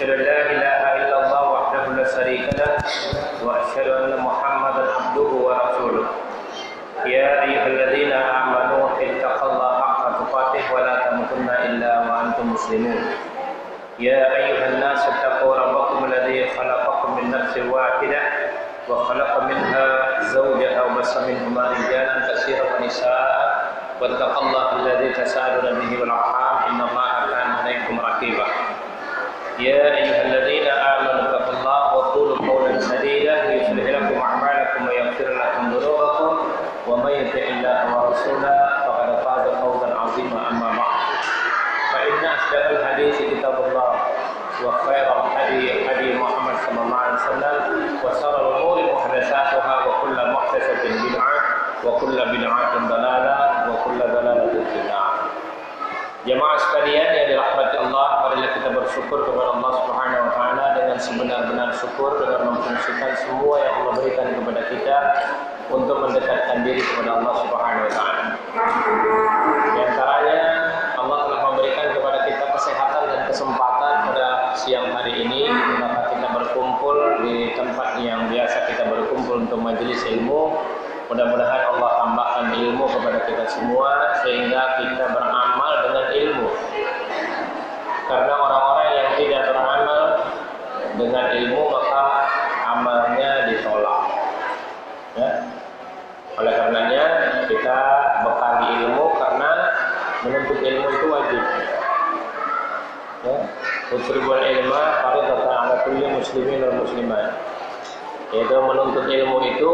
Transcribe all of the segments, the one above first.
أشهد أن لا إله إلا الله وحده لا شريك له وأشهد أن محمدا عبده ورسوله يا أيها الذين آمنوا اتقوا الله حق تقاته ولا تموتن إلا وأنتم مسلمون يا أيها الناس اتقوا ربكم الذي خلقكم من نفس واحدة وخلق منها زوجها وبث منهما رجالا كثيرا ونساء واتقوا الله الذي تساءلون به والأرحام إن الله كان عليكم رقيبا يا أيها الذين آمنوا اتقوا الله وقولوا قولا سديدا يصلح لكم أعمالكم ويغفر لكم ذنوبكم ومن يطع الله ورسوله فقد فاز فوزا عظيما أما بعد فإن أصدق الحديث كتاب الله وخير الهدي محمد صلى الله عليه وسلم وشر الأمور محدثاتها وكل محدثة بدعة وكل بدعة ضلالة وكل ضلالة في النار. Jamaah sekalian yang dirahmati Allah, marilah kita bersyukur kepada Allah Subhanahu wa taala dengan sebenar-benar syukur dengan memfungsikan semua yang Allah berikan kepada kita untuk mendekatkan diri kepada Allah Subhanahu wa taala. Di antaranya Allah telah memberikan kepada kita kesehatan dan kesempatan pada siang hari ini, maka kita berkumpul di tempat yang biasa kita berkumpul untuk majelis ilmu. Mudah-mudahan Allah tambahkan ilmu kepada kita semua sehingga kita beramal dengan ilmu. Karena orang-orang yang tidak beramal dengan ilmu maka amalnya ditolak. Ya. Oleh karenanya kita bekali ilmu karena menuntut ilmu itu wajib. Ya. Utsribul ilma fardhatun 'ala kulli muslimin wal muslimat. Yaitu menuntut ilmu itu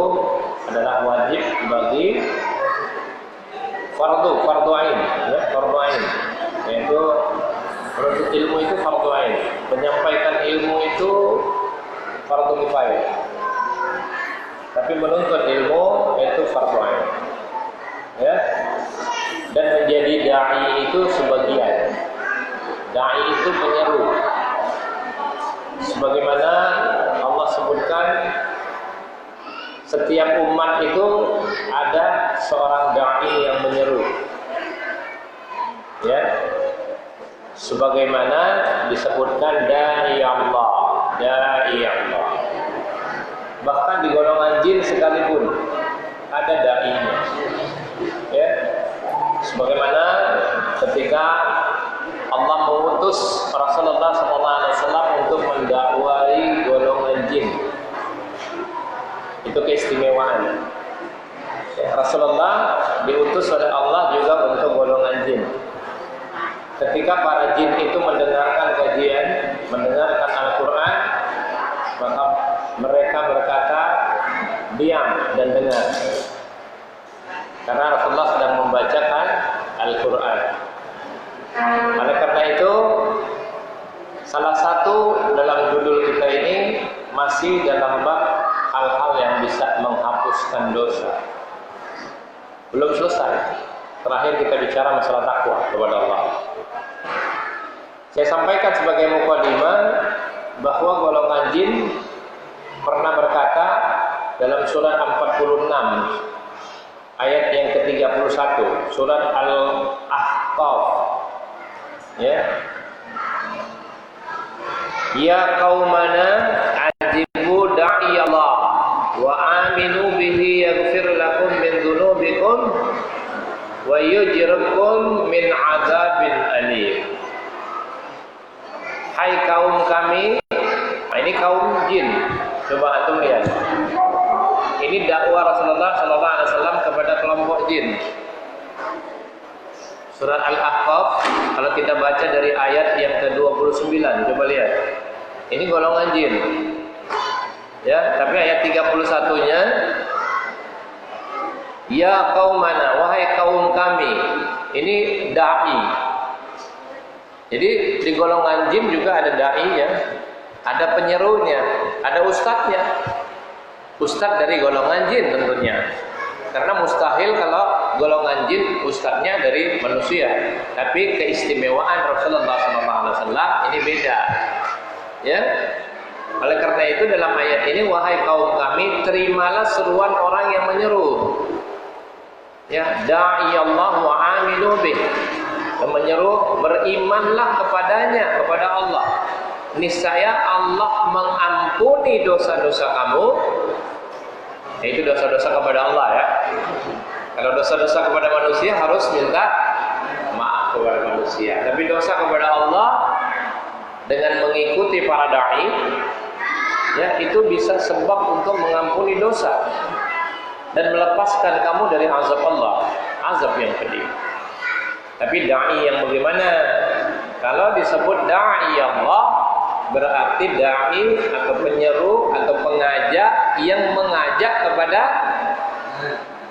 adalah wajib bagi fardu ain, ya, fardu ain. Yaitu menuntut ilmu itu fardu ain, menyampaikan ilmu itu fardu kifayah. Tapi menuntut ilmu itu fardu ain. Ya. Dan menjadi dai itu sebagian. Dai itu penyeru. Sebagaimana Allah sebutkan setiap umat itu ada seorang dai yang menyeru. Ya. Sebagaimana disebutkan dai Allah, dai Allah. Bahkan di golongan jin sekalipun ada dai-nya. Ya. Sebagaimana ketika Allah mengutus Rasulullah SAW untuk mendakwai golongan jin. Itu keistimewaan. Ya, Rasulullah diutus oleh Allah juga untuk golongan jin. Ketika para jin itu mendengarkan kajian, mendengarkan Al-Quran, maka mereka berkata, diam dan dengar. Karena Rasulullah sedang membacakan Al-Quran. Oleh karena itu, salah satu dalam judul kita ini masih dalam bab hal-hal yang bisa menghapuskan dosa. Belum selesai. Terakhir kita bicara masalah takwa kepada Allah. Saya sampaikan sebagai mukadimah bahwa golongan jin pernah berkata dalam surat 46 ayat yang ke-31, surat Al-Ahqaf. Ya. Ya qaumana ajibu da'i Allah wa aminu bihi yaghfir lakum min dhunubikum wa yujirkum min azabin alim. Hai kaum kami, ini kaum jin. Coba antum lihat. Ini dakwah Rasulullah SAW kepada kelompok jin. Surat Al-Ahqaf, kalau kita baca dari ayat yang ke-29, coba lihat. Ini golongan jin. Ya, tapi ayat 31-nya, ya qaumana, wahai kaum kami. Ini dai. Jadi di golongan jin juga ada dai-nya, ada penyerunya, ada ustadznya. Ustadz dari golongan jin tentunya. Karena mustahil kalau golongan jin ustadznya dari manusia. Tapi keistimewaan Rasulullah SAW ini beda. Ya. Oleh karena itu dalam ayat ini, wahai kaum kami, terimalah seruan orang yang menyeru. Ya, da'i Allah wa aminu bih. Menyeru berimanlah kepadanya, kepada Allah. niscaya Allah mengampuni dosa-dosa kamu. Itu dosa-dosa kepada Allah ya. Kalau dosa-dosa kepada manusia harus minta maaf kepada manusia. Tapi dosa kepada Allah dengan mengikuti para dai, ya itu bisa sebab untuk mengampuni dosa dan melepaskan kamu dari azab Allah, azab yang pedih. Tapi dai yang bagaimana? Kalau disebut dai Allah, berarti dai atau penyeru atau pengajak yang mengajak kepada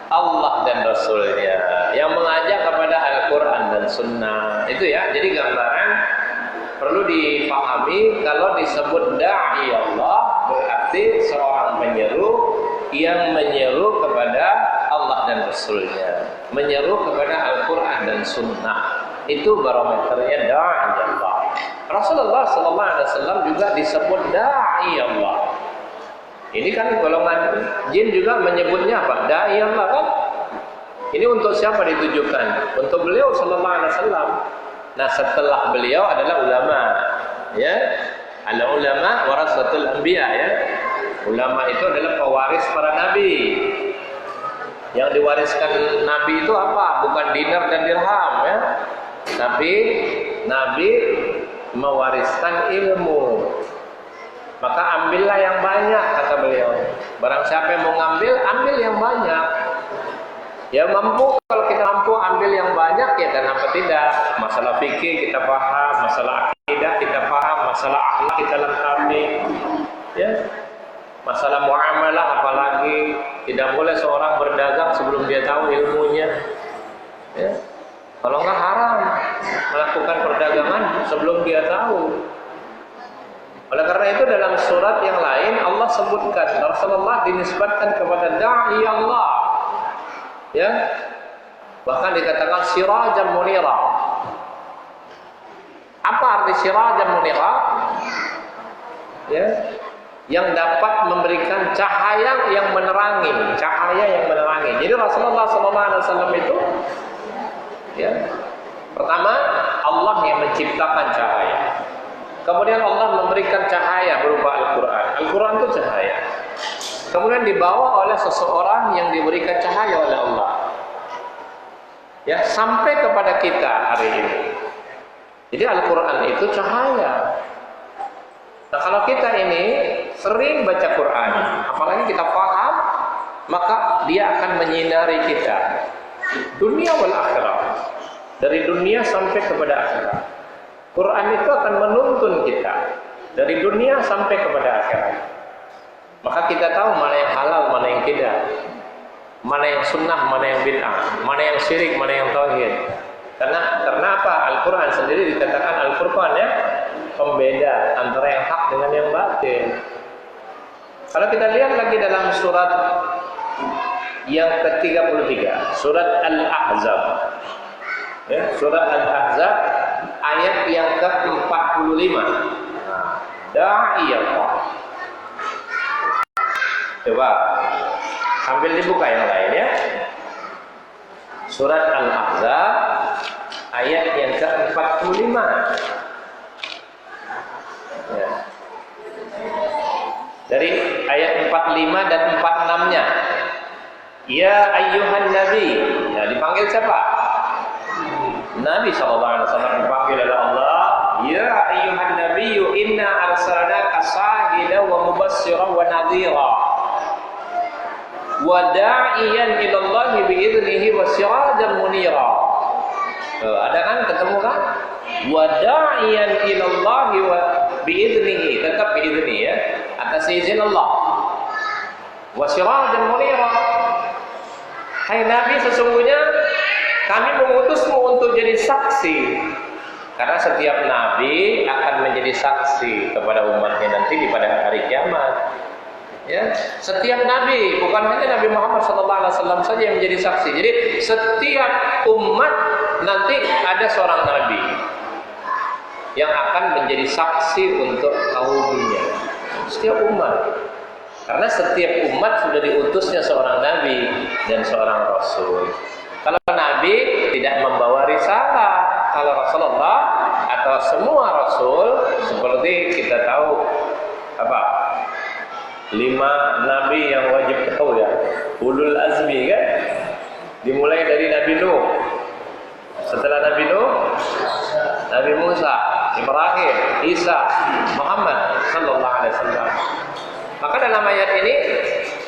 Allah dan Rasulnya, yang mengajak kepada Al-Quran dan Sunnah. Itu ya, jadi gambaran perlu dipahami. Kalau disebut da'i Allah, berarti seorang penyeru yang menyeru kepada Allah dan Rasulnya, menyeru kepada Al-Quran dan Sunnah. Itu barometernya da'i Allah. Rasulullah SAW juga disebut da'i Allah. Ini kan golongan jin juga menyebutnya apa? Da'i Allah kan? Ini untuk siapa ditujukan? Untuk beliau SAW. Nah, setelah beliau adalah ulama, ya. Al-ulama warasatul anbiya, ya. Ulama itu adalah pewaris para nabi. Yang diwariskan nabi itu apa? Bukan dinar dan dirham, ya. Tapi nabi mewariskan ilmu. Maka ambillah yang banyak, kata beliau. Barang siapa yang mau ngambil, ambil yang banyak. Ya mampu, kalau kita mampu ambil yang banyak, ya kenapa tidak? Masalah fikih kita paham, masalah akidah kita paham, masalah akhlak kita lengkapi, ya. Masalah muamalah apalagi, tidak boleh seorang berdagang sebelum dia tahu ilmunya, ya. Kalau enggak haram melakukan perdagangan sebelum dia tahu. Oleh karena itu dalam surat yang lain Allah sebutkan Rasulullah dinisbatkan kepada da'i Allah, ya, bahkan dikatakan sirajan munira. Apa arti sirajan munira? Ya, yang dapat memberikan cahaya yang menerangi, cahaya yang menerangi. Jadi Rasulullah SAW itu, ya, pertama Allah yang menciptakan cahaya. Kemudian Allah memberikan cahaya berupa Al-Quran. Al-Quran itu cahaya. Kemudian dibawa oleh seseorang yang diberikan cahaya oleh Allah, ya, sampai kepada kita hari ini. Jadi Al-Quran itu cahaya. Nah, kalau kita ini sering baca Quran, apalagi kita paham, maka dia akan menyinari kita dunia wal akhirat, dari dunia sampai kepada akhirat. Quran itu akan menuntun kita dari dunia sampai kepada akhirat. Maka kita tahu mana yang halal, mana yang tidak, mana yang sunnah, mana yang bid'ah, mana yang syirik, mana yang tauhid. Karena apa? Al-Quran sendiri dikatakan Al-Furqan, ya, pembeda antara yang hak dengan yang batil. Kalau kita lihat lagi dalam surat yang ke-33, surat Al-Ahzab, ya, surat Al-Ahzab ayat yang ke-45. Da'i Allah. Coba sambil dibuka yang lain, ya. Surat Al-Ahzab ayat yang ke-45. Ya. Dari ayat 45 dan 46-nya. Ya ayyuhan nabi. Ya, dipanggil siapa? Nabi SAW dipanggil oleh Allah. Ya ayyuhan nabiyyu inna arsalnaka syahidan wa mubassiran wa nadhira wa da'iyan ila Allah bi'idnihi wa sirajan munira. Ada kan, ketemu kan? Wa da'iyan ila Allah wa bi'idnihi, tetap bi'idni, ya, atas izin Allah. Wa sirajan munira. Hai Nabi, sesungguhnya kami mengutusmu untuk jadi saksi. Karena setiap nabi akan menjadi saksi kepada umatnya nanti di pada hari kiamat. Ya, setiap nabi, bukan hanya Nabi Muhammad SAW saja yang menjadi saksi. Jadi setiap umat nanti ada seorang nabi yang akan menjadi saksi untuk kaumnya. Setiap umat. Karena setiap umat sudah diutusnya seorang nabi dan seorang rasul. Kalau nabi tidak membawa risalah, kalau Rasulullah atau semua rasul seperti kita 5 nabi yang wajib tahu ya. Ulul azmi kan. Dimulai dari Nabi Nuh. Setelah Nabi Nuh, Nabi Musa, Ibrahim, Isa, Muhammad sallallahu alaihi wasallam. Maka dalam ayat ini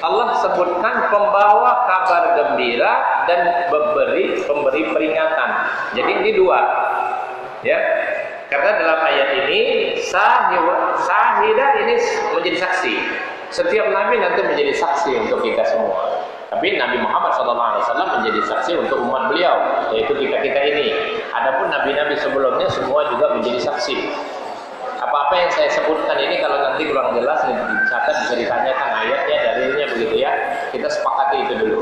Allah sebutkan pembawa kabar gembira dan pemberi peringatan. Jadi ini dua. Ya. Karena dalam ayat ini sahidah ini menjadi saksi. Setiap nabi nanti menjadi saksi untuk kita semua. Tapi Nabi Muhammad SAW menjadi saksi untuk umat beliau, yaitu kita ini. Adapun nabi-nabi sebelumnya semua juga menjadi saksi. Apa-apa yang saya sebutkan ini kalau nanti kurang jelas dicatat, bisa ditanyakan ayatnya, dalilnya begitu ya. Kita sepakati itu dulu.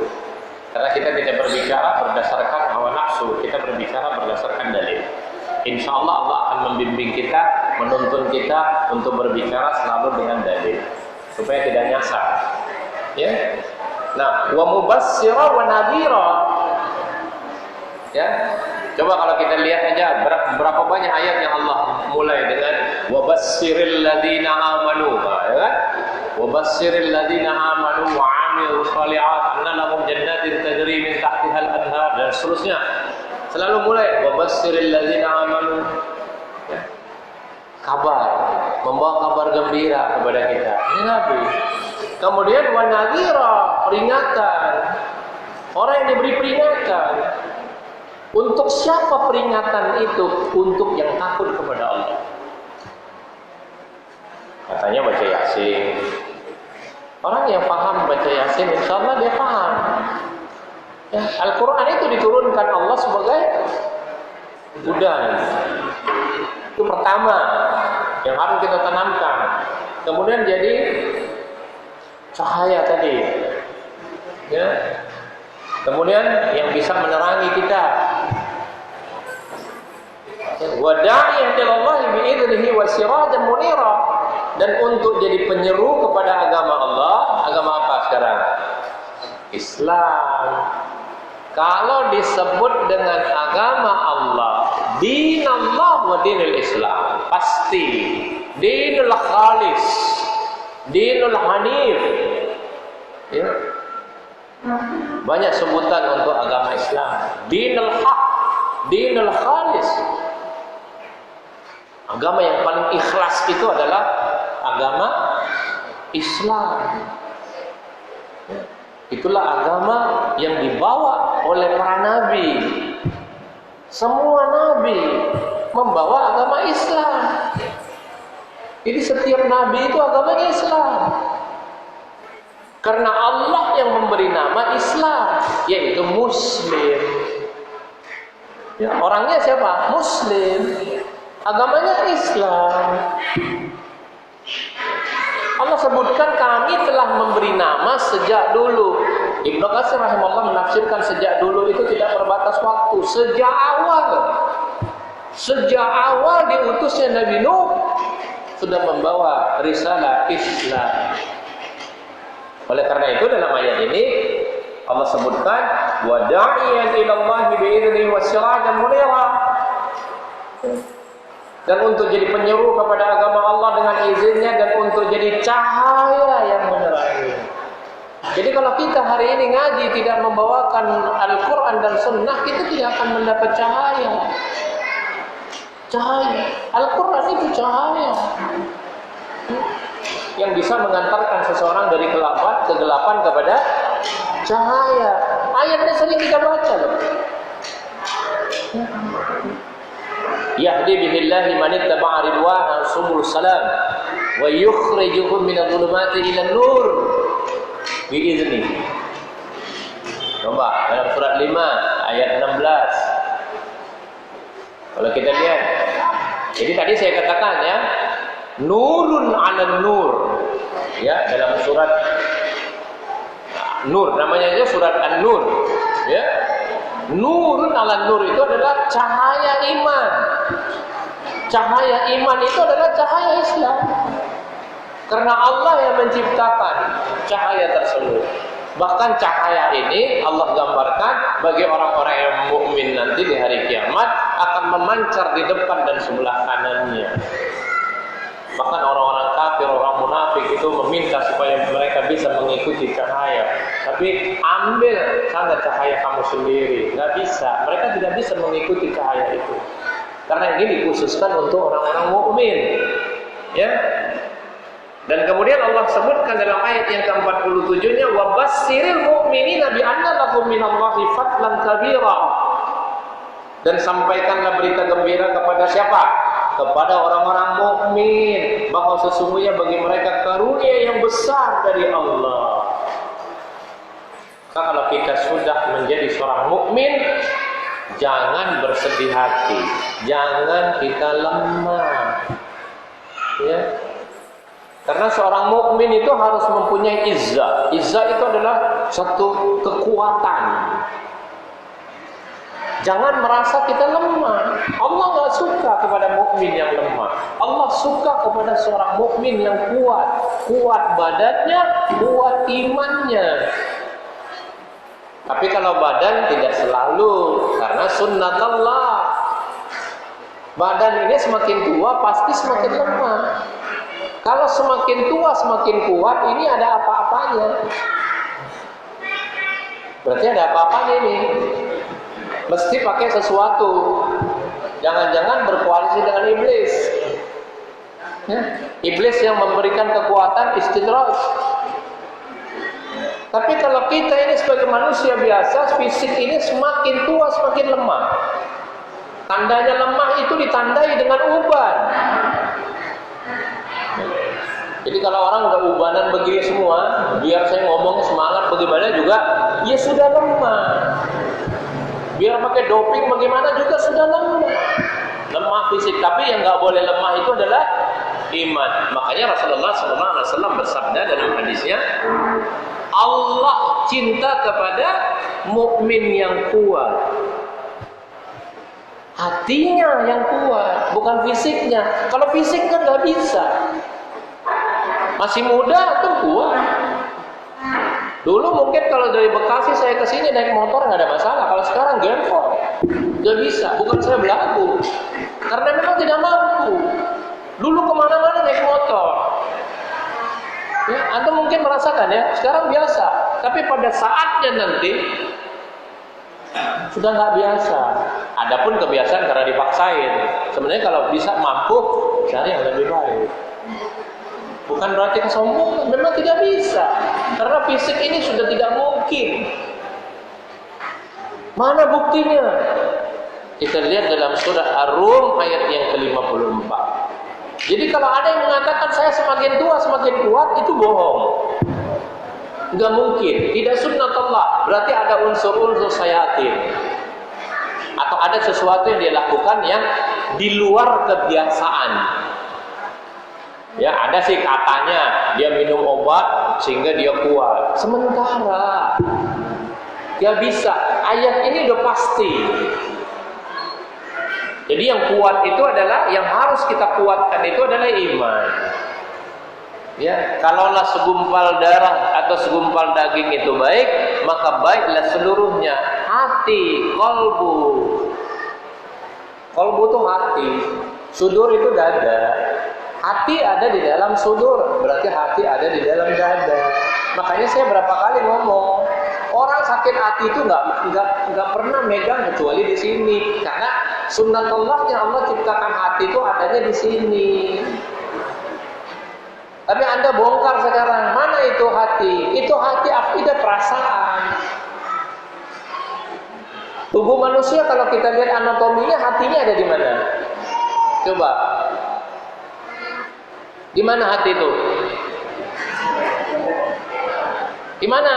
Karena kita tidak berbicara berdasarkan hawa nafsu, kita berbicara berdasarkan dalil. Insya Allah Allah akan membimbing kita, menuntun kita untuk berbicara selalu dengan dalil, supaya tidak nyasar. Ya. Nah, wa mubassira wa nadhira. Ya. Coba kalau kita lihat aja berapa banyak ayat yang Allah mulai dengan wa bassiril ladzina amanu, ya kan? Wa bassiril ladzina amanu wa 'amilus shalihat anna lahum jannatin tajri min tahtiha al-anhar dan seterusnya. Selalu mulai wa bassiril ladzina amanu. Ya. Kabar, membawa kabar gembira kepada kita. Ini Nabi. Kemudian wa nadhira, peringatan. Orang yang diberi peringatan. Untuk siapa peringatan itu? Untuk yang takut kepada Allah. Katanya baca Yasin. Orang yang paham baca Yasin, insya Allah dia paham. Ya, Al-Quran itu diturunkan Allah sebagai hudan. Itu pertama yang harus kita tanamkan. Kemudian jadi cahaya tadi. Ya. Kemudian yang bisa menerangi kita. Wa da'iyan ila Allah bi'idnihi wa sirajan munira, dan untuk jadi penyeru kepada agama Allah. Agama apa sekarang? Islam. Kalau disebut dengan agama Allah, dinallah wa dinul Islam, pasti dinul khalis, dinul hanif. Ya. Banyak sebutan untuk agama Islam. Dinul haq, dinul khalis. Agama yang paling ikhlas itu adalah agama Islam. Itulah agama yang dibawa oleh para nabi. Semua nabi membawa agama Islam. Jadi setiap nabi itu agamanya Islam. Karena Allah yang memberi nama Islam, yaitu Muslim. Ya, orangnya siapa? Muslim. Agamanya Islam. Allah sebutkan kami telah memberi nama sejak dulu. Ibnu Katsir rahimahullah menafsirkan sejak dulu itu tidak berbatas waktu. Sejak awal diutusnya Nabi Nuh sudah membawa risalah Islam. Oleh karena itu dalam ayat ini Allah sebutkan wa da'iyan ila Allah bi'idnihi wa sirajan munira. Dan untuk jadi penyeru kepada agama Allah dengan izinnya, dan untuk jadi cahaya yang menerangi. Jadi kalau kita hari ini ngaji tidak membawakan Al-Quran dan Sunnah, kita tidak akan mendapat cahaya. Cahaya Al-Quran itu cahaya yang bisa mengantarkan seseorang dari kegelapan kepada cahaya. Ayatnya sering kita baca loh. Yahdi bihillahi man ittaba'a ridwana subul salam wa yukhrijuhum minadh-dhulumati ilan nur bi'idznih. Coba dalam surat 5 ayat 16. Kalau kita lihat, jadi tadi saya katakan ya, nurun 'alan nur. Ya, dalam surat Nur, namanya aja surat An-Nur. Ya. Nurun 'alan nur itu adalah cahaya iman. Cahaya iman itu adalah cahaya Islam. Karena Allah yang menciptakan cahaya tersebut. Bahkan cahaya ini Allah gambarkan bagi orang-orang yang mukmin nanti di hari kiamat akan memancar di depan dan sebelah kanannya. Bahkan orang-orang kafir, orang munafik itu meminta supaya mereka bisa mengikuti cahaya. Tapi ambil sana cahaya kamu sendiri. Nggak bisa. Mereka tidak bisa mengikuti cahaya itu. Karena ini dikhususkan untuk orang-orang mukmin. Ya. Dan kemudian Allah sebutkan dalam ayat yang ke-47-nya, wa basyiril mu'minina bi anna lahum minallahi fadlan kabira. Dan sampaikanlah berita gembira kepada siapa? Kepada orang-orang mukmin bahwa sesungguhnya bagi mereka karunia yang besar dari Allah. Kalau kita sudah menjadi seorang mukmin, jangan bersedih hati, jangan kita lemah. Ya. Karena seorang mukmin itu harus mempunyai izzah. Izzah itu adalah satu kekuatan. Jangan merasa kita lemah. Allah nggak suka kepada mukmin yang lemah. Allah suka kepada seorang mukmin yang kuat, kuat badannya, kuat imannya. Tapi kalau badan tidak selalu, karena sunnatullah. Badan ini semakin tua pasti semakin lemah. Kalau semakin tua semakin kuat, ini ada apa-apanya. Berarti ada apa-apanya ini. Mesti pakai sesuatu. Jangan-jangan berkoalisi dengan iblis. Ya. Iblis yang memberikan kekuatan istidraj. Tapi kalau kita ini sebagai manusia biasa, fisik ini semakin tua semakin lemah. Tandanya lemah itu ditandai dengan uban. Jadi kalau orang udah ubanan begini semua, biar saya ngomong semangat bagaimana juga, ya sudah lemah. Biar pakai doping bagaimana juga sudah lemah. Lemah fisik, tapi yang nggak boleh lemah itu adalah iman. Makanya Rasulullah SAW bersabda dalam hadisnya, Allah cinta kepada mukmin yang kuat. Hatinya yang kuat, bukan fisiknya. Kalau fisiknya nggak bisa. Masih muda tuh kuat. Dulu mungkin kalau dari Bekasi saya ke sini naik motor nggak ada masalah. Kalau sekarang gempor, nggak bisa. Bukan saya belagu, karena memang tidak mampu. Dulu kemana-mana naik motor. Ya, Anda mungkin merasakan ya. Sekarang biasa, tapi pada saatnya nanti sudah nggak biasa. Adapun kebiasaan karena dipaksain. Sebenarnya kalau bisa mampu, cari yang lebih baik. Bukan berarti kesombongan, memang tidak bisa. Karena fisik ini sudah tidak mungkin. Mana buktinya? Kita lihat dalam surah Ar-Rum ayat yang ke-54. Jadi kalau ada yang mengatakan saya semakin tua semakin kuat, itu bohong. Enggak mungkin, tidak sunnatullah. Berarti ada unsur-unsur syayatin. Atau ada sesuatu yang dia lakukan yang di luar kebiasaan. Ya, ada sih katanya dia minum obat sehingga dia kuat. Sementara dia bisa. Ayat ini udah pasti. Jadi yang kuat itu adalah, yang harus kita kuatkan itu adalah iman. Ya, kalaulah segumpal darah atau segumpal daging itu baik, maka baiklah seluruhnya. Hati, kolbu. Kolbu itu hati. Sudur itu dada. Hati ada di dalam sudur, berarti hati ada di dalam dada. Makanya saya berapa kali ngomong, orang sakit hati itu nggak pernah megang kecuali di sini, karena sunnatullahnya Allah ciptakan hati itu adanya di sini. Tapi Anda bongkar sekarang, mana itu hati? Itu hati akidah perasaan. Tubuh manusia kalau kita lihat anatominya, hatinya ada di mana? Coba. Di mana hati itu? Di mana?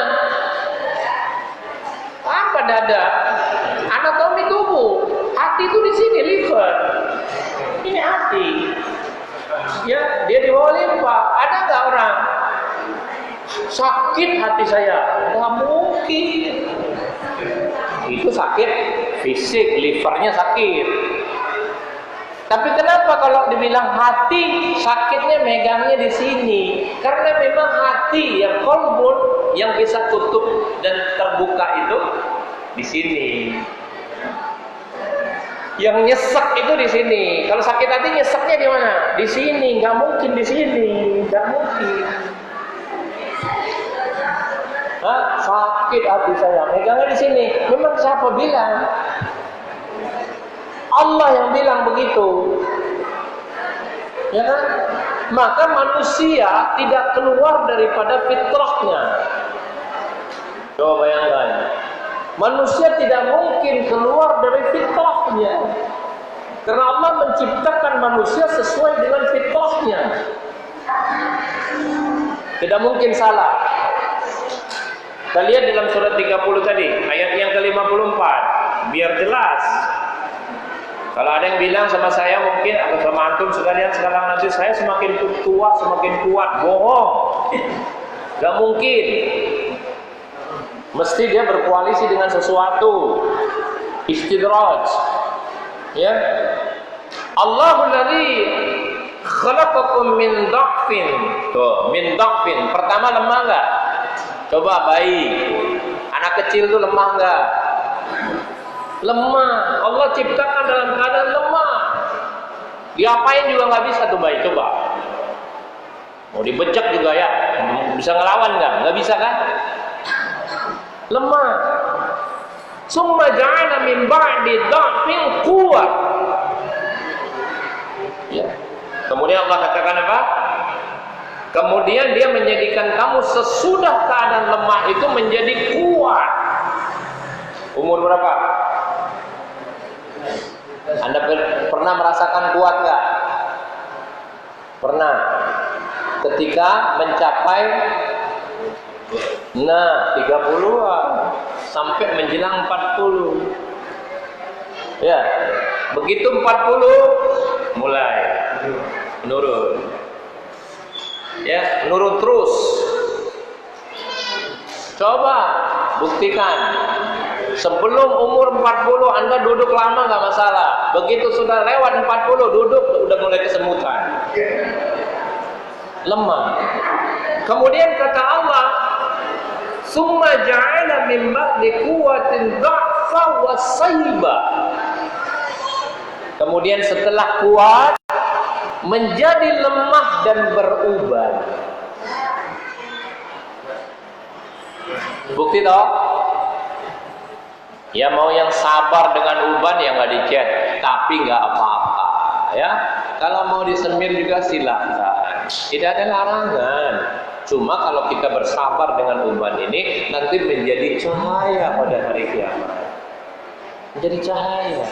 Apa dada? Anatomi tubuh. Hati itu di sini, liver. Ini hati. Ya, dia di bawah limpa. Ada nggak orang sakit hati saya? Nggak mungkin. Itu sakit fisik, livernya sakit. Tapi kenapa kalau dibilang hati, sakitnya megangnya di sini? Karena memang hati yang kolbun, yang bisa tutup dan terbuka itu di sini. Yang nyesek itu di sini. Kalau sakit hati nyeseknya di mana? Di sini. Nggak mungkin di sini. Nggak mungkin. Sakit hati saya. Megangnya di sini. Memang siapa bilang? Allah yang bilang begitu. Ya kan? Maka manusia tidak keluar daripada fitrahnya. Coba bayangkan. Manusia tidak mungkin keluar dari fitrahnya. Karena Allah menciptakan manusia sesuai dengan fitrahnya. Tidak mungkin salah. Kita lihat dalam surat 30 tadi, ayat yang ke-54, biar jelas. Kalau ada yang bilang sama saya mungkin, atau sama antum sekalian sekarang nanti saya semakin tua semakin kuat, bohong. Gak mungkin. Mesti dia berkoalisi dengan sesuatu. Istidraj. Ya. Allahul ladzi khalaqakum min dha'fin. Tuh, min dha'fin. Pertama lemah enggak? Coba bayi. Anak kecil itu lemah enggak? Lemah. Allah ciptakan dalam keadaan lemah. Diapain juga nggak bisa tuh bayi. Coba. Mau dibejak juga ya. Bisa ngelawan nggak? Nggak bisa kan? Lemah. Summa ja'ala min ba'di dha'fin quwwah. Ya. Kemudian Allah katakan apa? Kemudian dia menjadikan kamu sesudah keadaan lemah itu menjadi kuat. Umur berapa? Anda pernah merasakan kuat nggak? Pernah. Ketika mencapai 30-an sampai menjelang 40. Ya, begitu 40 mulai menurun. Ya, menurun terus. Coba buktikan. Sebelum umur 40 Anda duduk lama nggak masalah. Begitu sudah lewat 40 duduk udah mulai kesemutan. Lemah. Kemudian kata Allah, "Summa ja'ala min ba'di quwwatin dha'fa wa sayba." Kemudian setelah kuat menjadi lemah dan beruban. Bukti toh? Ya mau yang sabar dengan uban ya nggak dicet, tapi nggak apa-apa ya. Kalau mau disemir juga silakan, tidak ada larangan. Cuma kalau kita bersabar dengan uban ini nanti menjadi cahaya pada hari kiamat, menjadi cahaya.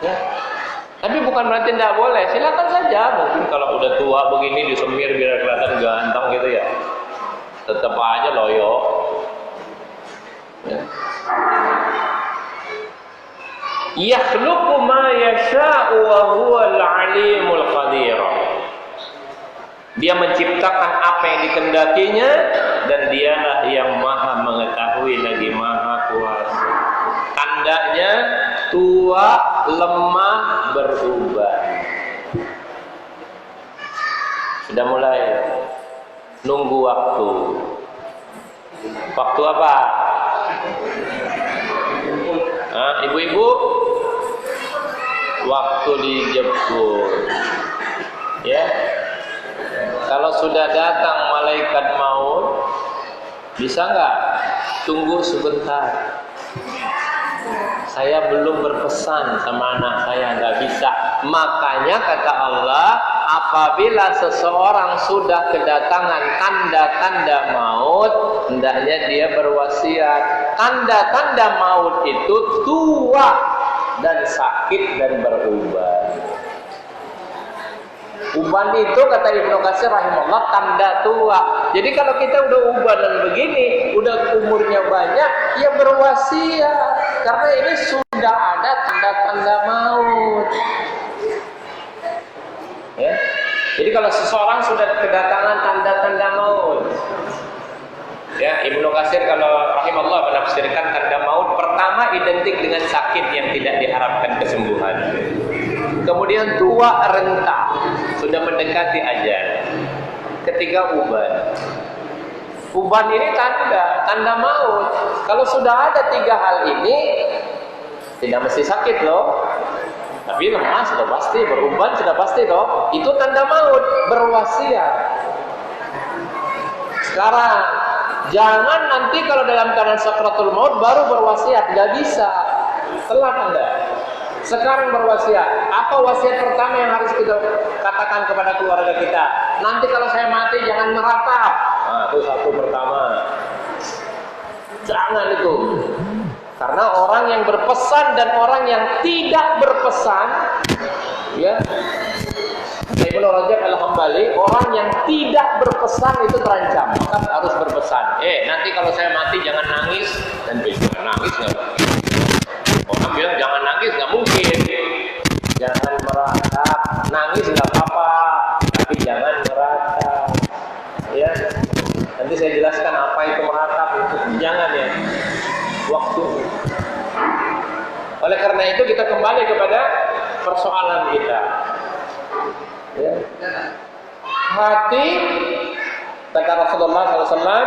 Ya. Tapi bukan berarti tidak boleh, silakan saja. Mungkin kalau udah tua begini disemir biar kelihatan ganteng gitu ya, tetap aja loyo. Ya. Yakhluqu ma yasha'u wa huwal 'alimul qadir. Dia menciptakan apa yang dikehendakinya dan dialah yang maha mengetahui lagi maha kuasa. Tandanya tua, lemah, berubah. Sudah mulai nunggu waktu. Waktu apa? Ibu-ibu, waktu dijemput. Ya. Kalau sudah datang malaikat maut, bisa nggak tunggu sebentar? Saya belum berpesan sama anak saya, nggak bisa. Makanya kata Allah, apabila seseorang sudah kedatangan tanda-tanda maut, hendaknya dia berwasiat. Tanda-tanda maut itu tua dan sakit dan beruban. Uban itu kata Ibnu Katsir rahimahullah tanda tua. Jadi kalau kita udah ubanan begini, udah umurnya banyak, ya berwasiat. Karena ini sudah ada tanda-tanda maut. Ya. Jadi kalau seseorang sudah kedatangan tanda-tanda maut, ya Ibnu Katsir kalau rahimahullah menafsirkan tanda maut pertama identik dengan sakit yang tidak diharapkan kesembuhan. Kemudian tua renta, sudah mendekati ajal. Ketiga uban. Uban ini tanda maut. Kalau sudah ada tiga hal ini, tidak mesti sakit loh. Tapi lemah sudah pasti, beruban sudah pasti loh. Itu tanda maut, berwasiat. Sekarang Jangan nanti kalau dalam keadaan sakratul maut baru berwasiat, nggak bisa. Telat Anda. Sekarang berwasiat. Apa wasiat pertama yang harus kita katakan kepada keluarga kita? Nanti kalau saya mati jangan meratap. Nah, itu satu pertama. Jangan itu. Karena orang yang berpesan dan orang yang tidak berpesan, ya. Ibnu Rajab Al-Hambali, orang yang tidak berpesan itu terancam, maka harus berpesan. Nanti kalau saya mati jangan nangis, dan jangan nangis nggak mungkin. Orang bilang jangan nangis nggak mungkin. Jangan meratap, nangis nggak apa-apa, tapi jangan meratap. Ya, nanti saya jelaskan apa itu meratap itu. Jangan ya, waktu. Oleh karena itu kita kembali kepada persoalan kita. Ya. Hati, kata Rasulullah SAW,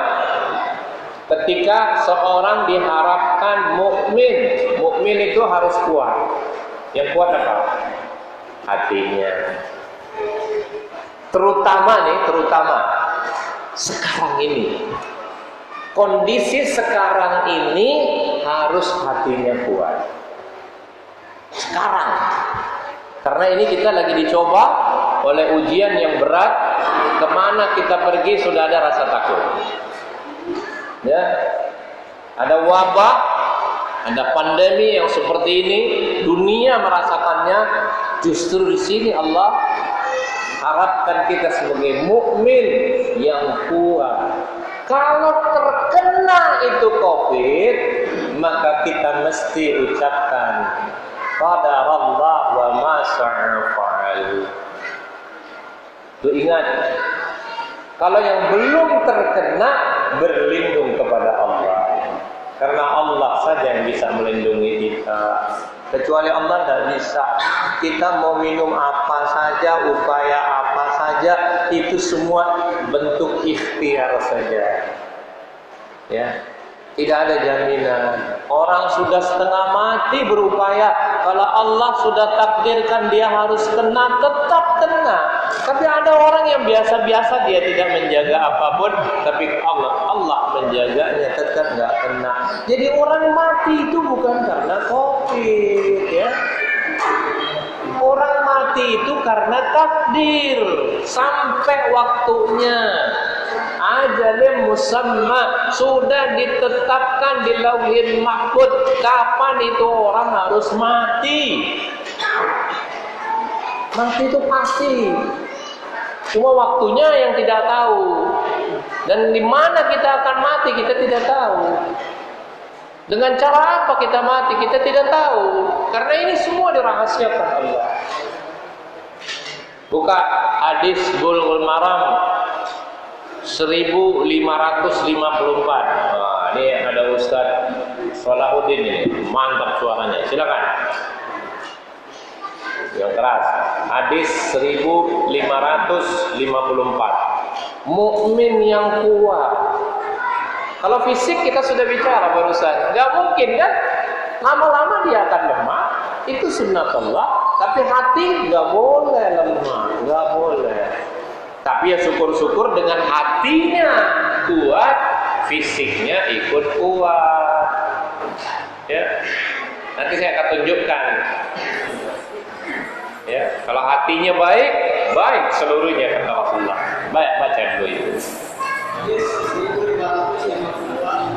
ketika seorang diharapkan mukmin itu harus kuat. Yang kuat apa? Hatinya. Terutama sekarang ini, kondisi sekarang ini harus hatinya kuat. Sekarang, karena ini kita lagi dicoba oleh ujian yang berat. Kemana kita pergi sudah ada rasa takut. Ya, ada wabah, ada pandemi yang seperti ini, dunia merasakannya. Justru di sini Allah harapkan kita sebagai mukmin yang kuat. Kalau terkena itu COVID, maka kita mesti ucapkan qadarallah wa ma syaa fa'al. Tuh ingat, kalau yang belum terkena berlindung kepada Allah, karena Allah saja yang bisa melindungi kita. Kecuali Allah tidak bisa. Kita mau minum apa saja, upaya apa saja, itu semua bentuk ikhtiar saja. Ya. Tidak ada jaminan. Orang sudah setengah mati berupaya. Kalau Allah sudah takdirkan dia harus kena, tetap kena. Tapi ada orang yang biasa-biasa, dia tidak menjaga apapun, tapi Allah menjaganya, tetap nggak kena. Jadi orang mati itu bukan karena COVID, ya. Orang mati itu karena takdir. Sampai waktunya. Ajalnya musamma, sudah ditetapkan di lauhil mahfuz kapan itu orang harus mati. Mati itu pasti. Cuma waktunya yang tidak tahu. Dan di mana kita akan mati kita tidak tahu. Dengan cara apa kita mati kita tidak tahu. Karena ini semua dirahasiakan Allah. Buka hadis Bulughul Maram 1554. Nah, ini ada Ustaz Salahuddin ini, mantap suaranya. Silakan. Yang keras. Hadis 1554. Mukmin yang kuat. Kalau fisik kita sudah bicara barusan, nggak mungkin kan? Lama-lama dia akan lemah. Itu sunnatullah. Tapi hati nggak boleh lemah, nggak boleh. Tapi ya syukur-syukur dengan hatinya kuat, fisiknya ikut kuat. Ya, nanti saya akan tunjukkan. Ya, kalau hatinya baik, baik seluruhnya kata Rasulullah. Baik, baca dulu itu.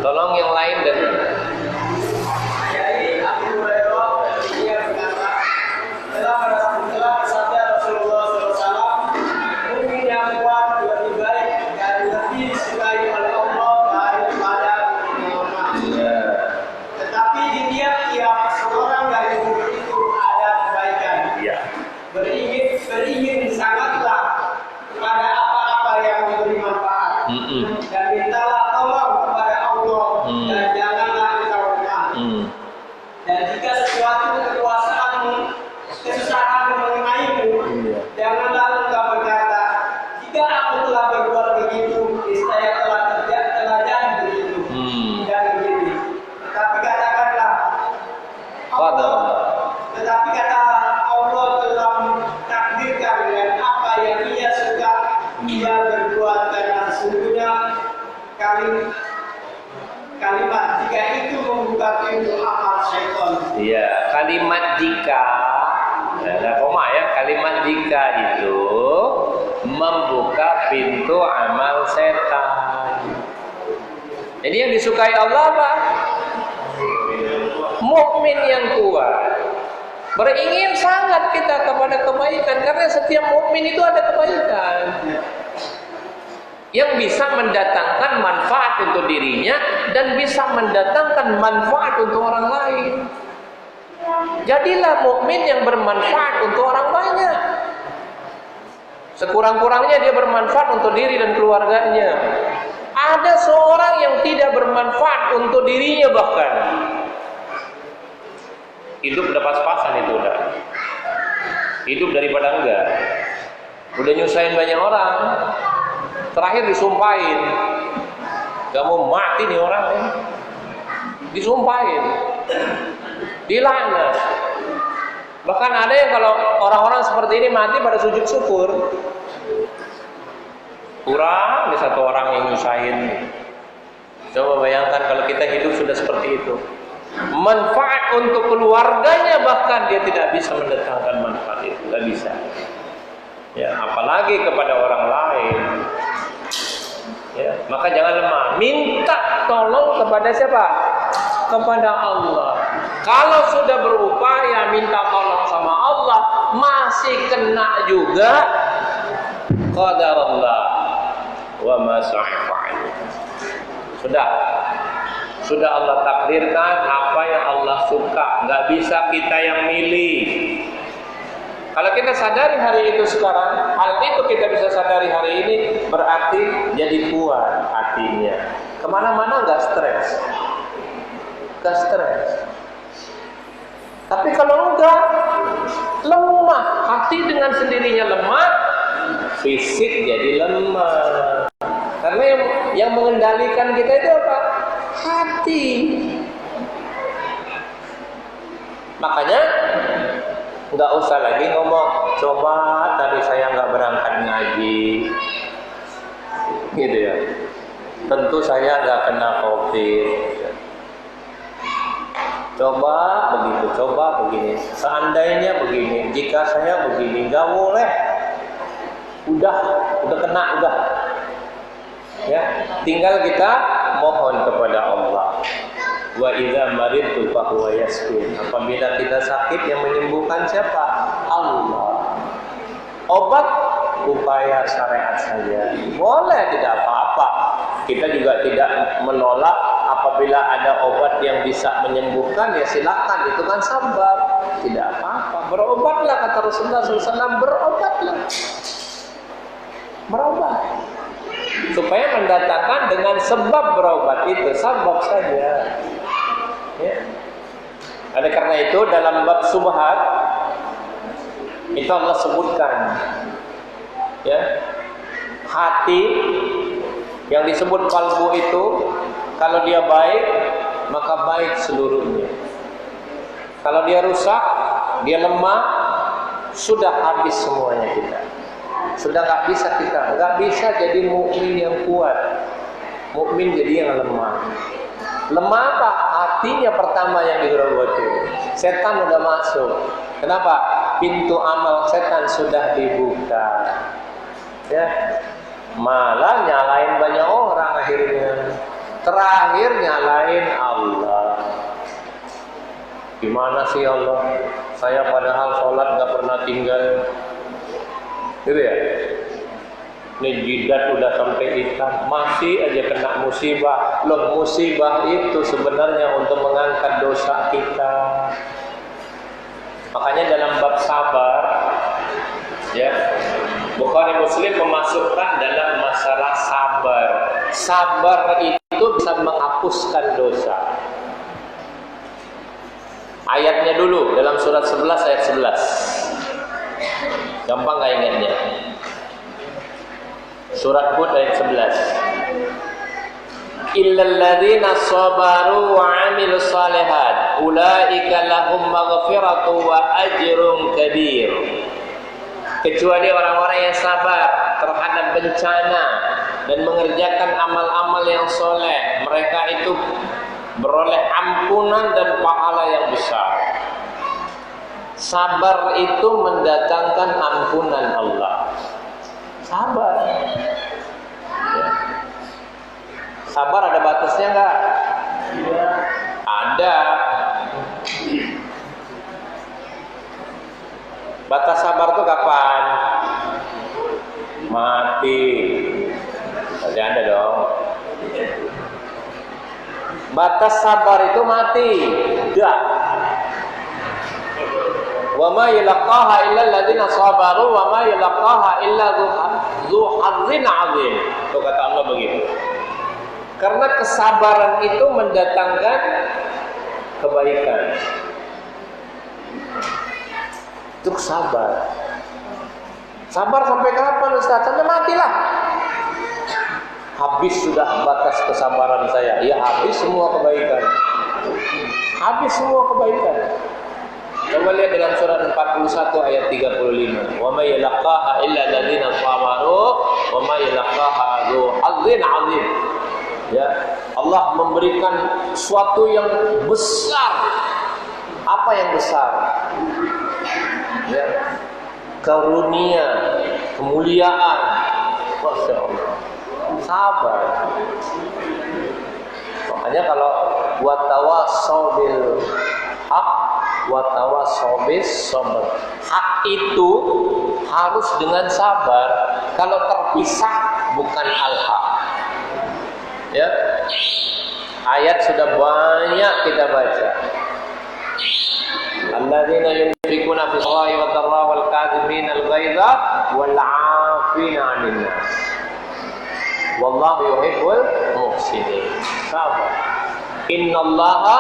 Tolong yang lain dan beringin sangatlah pada apa-apa yang memberi manfaat dan mintalah tolong kepada Allah dan jangan itu amal setan. Jadi yang disukai Allah apa? Mukmin yang kuat. Beringin sangat kita kepada kebaikan, karena setiap mukmin itu ada kebaikan yang bisa mendatangkan manfaat untuk dirinya dan bisa mendatangkan manfaat untuk orang lain. Jadilah mukmin yang bermanfaat untuk orang banyak. Sekurang-kurangnya dia bermanfaat untuk diri dan keluarganya. Ada seorang yang tidak bermanfaat untuk dirinya, bahkan hidup udah pas-pasan itu udah. Hidup daripada enggak. Udah nyusahin banyak orang. Terakhir disumpahin. Gak mau mati nih orang ya. Disumpahin. Dilaknat. Bahkan ada yang kalau orang-orang seperti ini mati pada sujud syukur. Kurang di satu orang yang nyusahin. Coba bayangkan kalau kita hidup sudah seperti itu. Manfaat untuk keluarganya bahkan dia tidak bisa mendatangkan manfaat itu, tidak bisa. Ya, apalagi kepada orang lain. Ya, maka jangan lemah. Minta tolong kepada siapa? Kepada Allah. Kalau sudah berupaya minta tolong sama Allah, masih kena juga qadarullah wa ma sa'fa'al. Sudah Allah takdirkan apa yang Allah suka, nggak bisa kita yang milih. Kalau kita sadari hari itu sekarang, hal itu kita bisa sadari hari ini, berarti jadi kuat hatinya. Kemana-mana nggak stres. Tapi kalau enggak, lemah. Hati dengan sendirinya lemah, fisik jadi lemah. Karena yang mengendalikan kita itu apa? Hati. Makanya nggak usah lagi ngomong, coba tadi saya nggak berangkat ngaji, gitu ya. Tentu saya nggak kena COVID. Coba begitu, coba begini. Seandainya begini, jika saya begini, nggak boleh. Udah kena, udah. Ya, tinggal kita mohon kepada Allah. Wa idza maridtu fa huwa yashfin. Apabila kita sakit, yang menyembuhkan siapa? Allah. Obat upaya syariat saja. Boleh, tidak apa-apa. Kita juga tidak menolak apabila ada obat yang bisa menyembuhkan, ya silakan, itu kan sabab. Tidak apa-apa. Berobatlah, kata Rasulullah SAW, berobatlah. Berobat. Supaya mendatangkan dengan sebab berobat itu, sabab saja. Ya. Oleh karena itu dalam bab subhat itu Allah sebutkan, ya, hati yang disebut kalbu itu kalau dia baik maka baik seluruhnya. Kalau dia rusak, dia lemah, sudah habis semuanya kita. Sudah nggak bisa jadi mukmin yang kuat. Mukmin jadi yang lemah. Lemah apa? Hatinya pertama yang digerogoti. Setan udah masuk. Kenapa? Pintu amal setan sudah dibuka. Ya, malah nyalain banyak orang akhirnya. Terakhir nyalain Allah. Gimana sih Allah? Saya padahal sholat nggak pernah tinggal. Gitu ya. Ini jidat udah sampai hitam, masih aja kena musibah. Loh, musibah itu sebenarnya untuk mengangkat dosa kita. Makanya dalam bab sabar, ya, Bukhari Muslim memasukkan dalam masalah sabar. Sabar itu bisa menghapuskan dosa. Ayatnya dulu dalam surat 11 ayat 11. Gampang nggak ingatnya? Surat Hud ayat 11. Illal ladzina sabaru wa 'amilus shalihat ulaika lahum maghfiratu wa ajrun kabir. Kecuali orang-orang yang sabar terhadap bencana dan mengerjakan amal-amal yang soleh, mereka itu beroleh ampunan dan pahala yang besar. Sabar itu mendatangkan ampunan Allah. Sabar. Sabar ada batasnya enggak? Ada. Batas sabar tuh kapan? Mati. Berarti ada dong. Batas sabar itu mati. Dah. Wa ma yalqaha illa alladziina sabaru wa ma yalqaha illa dzu hazzin 'adzim. Itu kata Allah begitu. Karena kesabaran itu mendatangkan kebaikan. Itu sabar. Sabar sampai kapan Ustaz? Sampai matilah. Habis sudah batas kesabaran saya. Ya habis semua kebaikan. Habis semua kebaikan. Coba lihat dalam surat 41 ayat 35. Wa may yalqaha illa alladziina sabaru wa may yalqaha dzu hazzin 'adzim. Ya, Allah memberikan suatu yang besar. Apa yang besar? Ya, karunia, kemuliaan. Masya Allah. Sabar. Makanya kalau watawassaw bil haq watawassaw bis sabr. Hak itu harus dengan sabar. Kalau terpisah bukan al-haq. Ya. Ayat sudah banyak kita baca. Alladzina yunfiquna fis sarai wad dharra wal kadhimina al ghaidha wal 'afina 'anil nas. Wallahu yuhibbul muhsinin. Sabar. Innallaha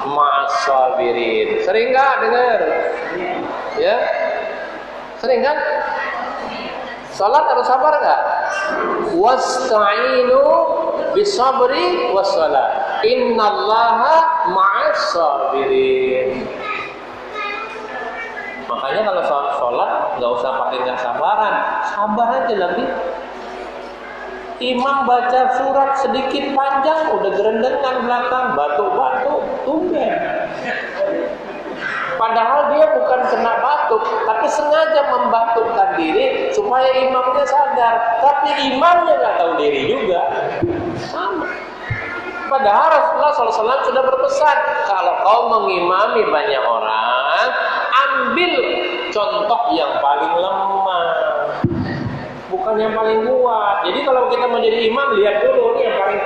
ma'as sabirin. Sering enggak dengar? Ya. Sering kan? Salat harus sabar enggak? Wasta'inu bisabri wassalah. Innallaha ma'as sabirin. Makanya kalau sholat nggak usah pakai nggak sabaran, sabar aja lagi. Imam baca surat sedikit panjang, udah gerendengan belakang, batuk-batuk, tumben. Padahal dia bukan kena batuk, tapi sengaja membatukkan diri supaya imamnya sadar. Tapi imamnya nggak tahu diri juga. Sama. Padahal Rasulullah SAW sudah berpesan, kalau kau mengimami banyak orang, ambil contoh yang paling lemah, bukan yang paling kuat. Jadi kalau kita menjadi imam, lihat dulu nih yang paling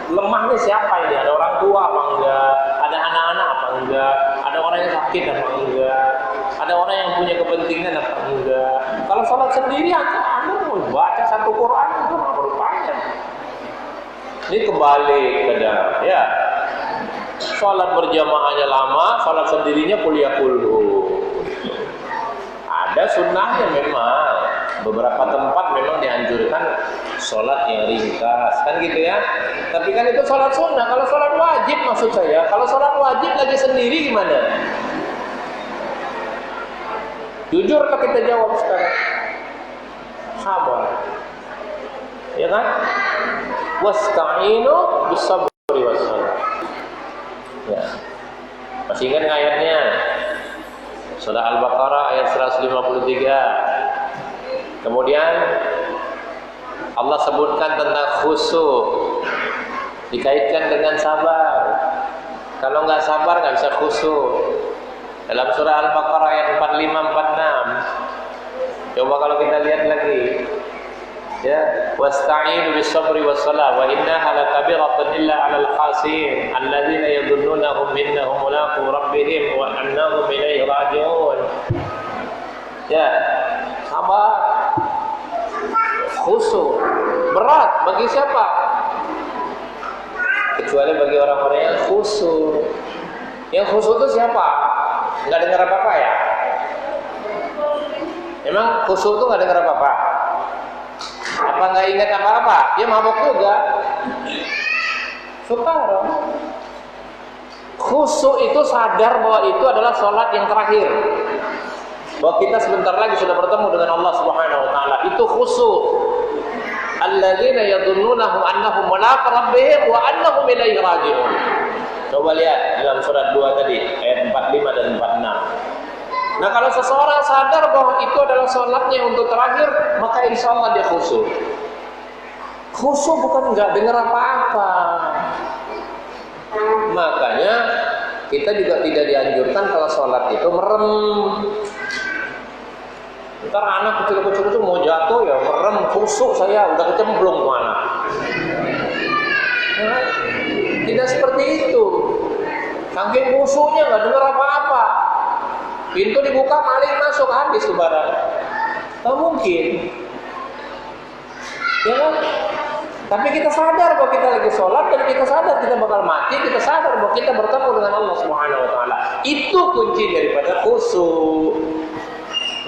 lemah nih siapa ini? Ada orang tua apa enggak? Ada anak-anak apa enggak? Ada orang yang sakit apa enggak? Ada orang yang punya kepentingan apa enggak? Kalau sholat sendiri, Anda mau baca satu Quran itu nggak berupaya. Ini kembali ke dalam, ya. Sholat berjamaahnya lama, sholat sendirinya kuliah dulu. Ada sunnahnya memang. Beberapa tempat memang dianjurkan sholat yang ringkas, kan gitu ya. Tapi kan itu sholat sunnah. Kalau sholat wajib maksud saya, kalau sholat wajib lagi sendiri gimana? Jujur kita jawab sekarang. Sabar. Ya kan? Wasta'inu bis-sabri was-salah. Ya. Masih ingat ayatnya? Surah Al-Baqarah ayat 153. Kemudian Allah sebutkan tentang khusyuk, dikaitkan dengan sabar. Kalau nggak sabar nggak bisa khusyuk. Dalam surah Al-Baqarah ayat 45-46. Coba kalau kita lihat lagi. Ya, wasta'inu bis-sabri was-salah wa innaha lakabiratun illa 'alal khasiin alladzina yadhunnunahum innahum mulaqu rabbihim wa annahum ilaihi raji'un. Ya, sabar. Khusyuk. Berat bagi siapa? Kecuali bagi orang-orang yang khusyuk. Yang khusyuk itu siapa? Enggak dengar apa-apa ya? Emang khusyuk itu enggak dengar apa-apa? Apa nggak ingat apa-apa? Dia mabuk juga. Subhanallah. Khusyuk itu sadar bahwa itu adalah sholat yang terakhir. Bahwa kita sebentar lagi sudah bertemu dengan Allah Subhanahu Wa Taala. Itu khusyuk. Alladzina yadhunnunahum annahum mulaqu rabbihim wa annahum ilaihi raji'un. Coba lihat dalam surat 2 tadi ayat 45 dan 46. Nah kalau seseorang sadar bahwa itu adalah sholatnya untuk terakhir, maka insya Allah dia khusyuk. Khusyuk bukan nggak dengar apa-apa. Makanya kita juga tidak dianjurkan kalau sholat itu merem. Ntar anak kecil-kecil itu mau jatuh ya merem, khusyuk saya udah kecemplung tuh anak. Nah, tidak seperti itu. Saking khusyuknya nggak dengar apa-apa. Pintu dibuka maling masuk habis tuh barang. Tak mungkin. Ya kan? Tapi kita sadar bahwa kita lagi sholat dan kita sadar kita bakal mati, kita sadar bahwa kita bertemu dengan Allah Subhanahu wa taala. Itu kunci daripada khusyuk.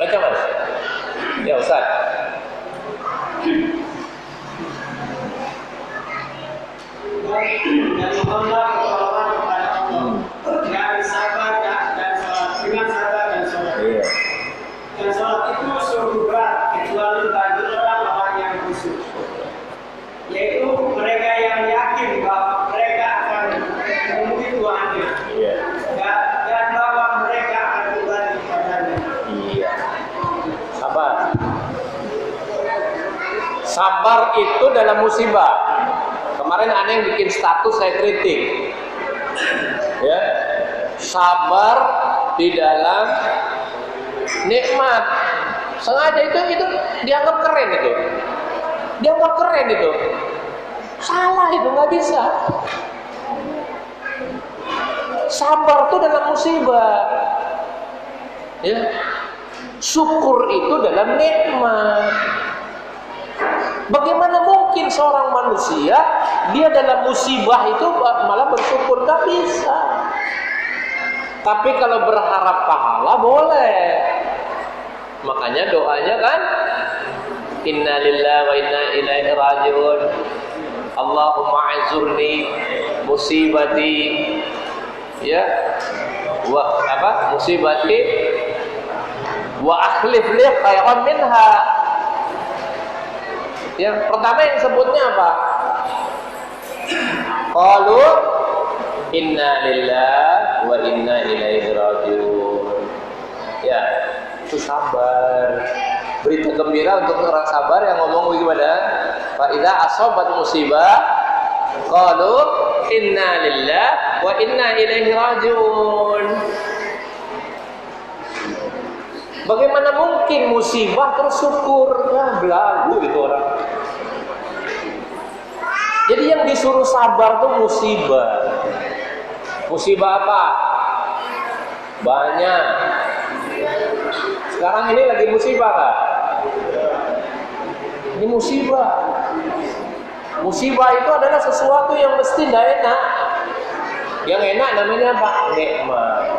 Baca Mas. Ya Ustaz. Dan mohonlah pertolongan kepada Allah dari sabar dan sholat, dengan sabar dan sholat. Iya. Dan sholat itu sungguh berat kecuali bagi orang-orang yang khusyuk, yaitu mereka yang yakin bahwa mereka akan menemui Tuhannya. Iya. Dan bahwa mereka akan kembali kepadanya. Iya. Sabar. Sabar itu dalam musibah. Kemarin ada yang bikin status saya kritik. Ya. Sabar di dalam nikmat. Sengaja itu dianggap keren itu. Dianggap keren itu. Salah itu, nggak bisa. Sabar itu dalam musibah. Ya. Syukur itu dalam nikmat. Bagaimana mungkin seorang manusia dia dalam musibah itu malah bersyukur? Gak bisa. Tapi kalau berharap pahala boleh. Makanya doanya kan, Inna lillahi wa inna ilaihi raji'un. Allahumma azurni musibati, ya, musibati wa akhlif li khairan minha. Yang pertama yang sebutnya apa? Qalu inna lillahi wa inna ilaihi raji'un. Ya, itu sabar. Berita gembira untuk orang sabar yang ngomong bagaimana? Fa idza asabat musibah qalu inna lillahi wa inna ilaihi raji'un. Bagaimana mungkin musibah terus syukur? Ya, belagu itu orang. Jadi yang disuruh sabar tuh musibah. Musibah apa? Banyak. Sekarang ini lagi musibah kan? Ini musibah. Musibah itu adalah sesuatu yang mesti tidak enak. Yang enak namanya apa? Nikmat.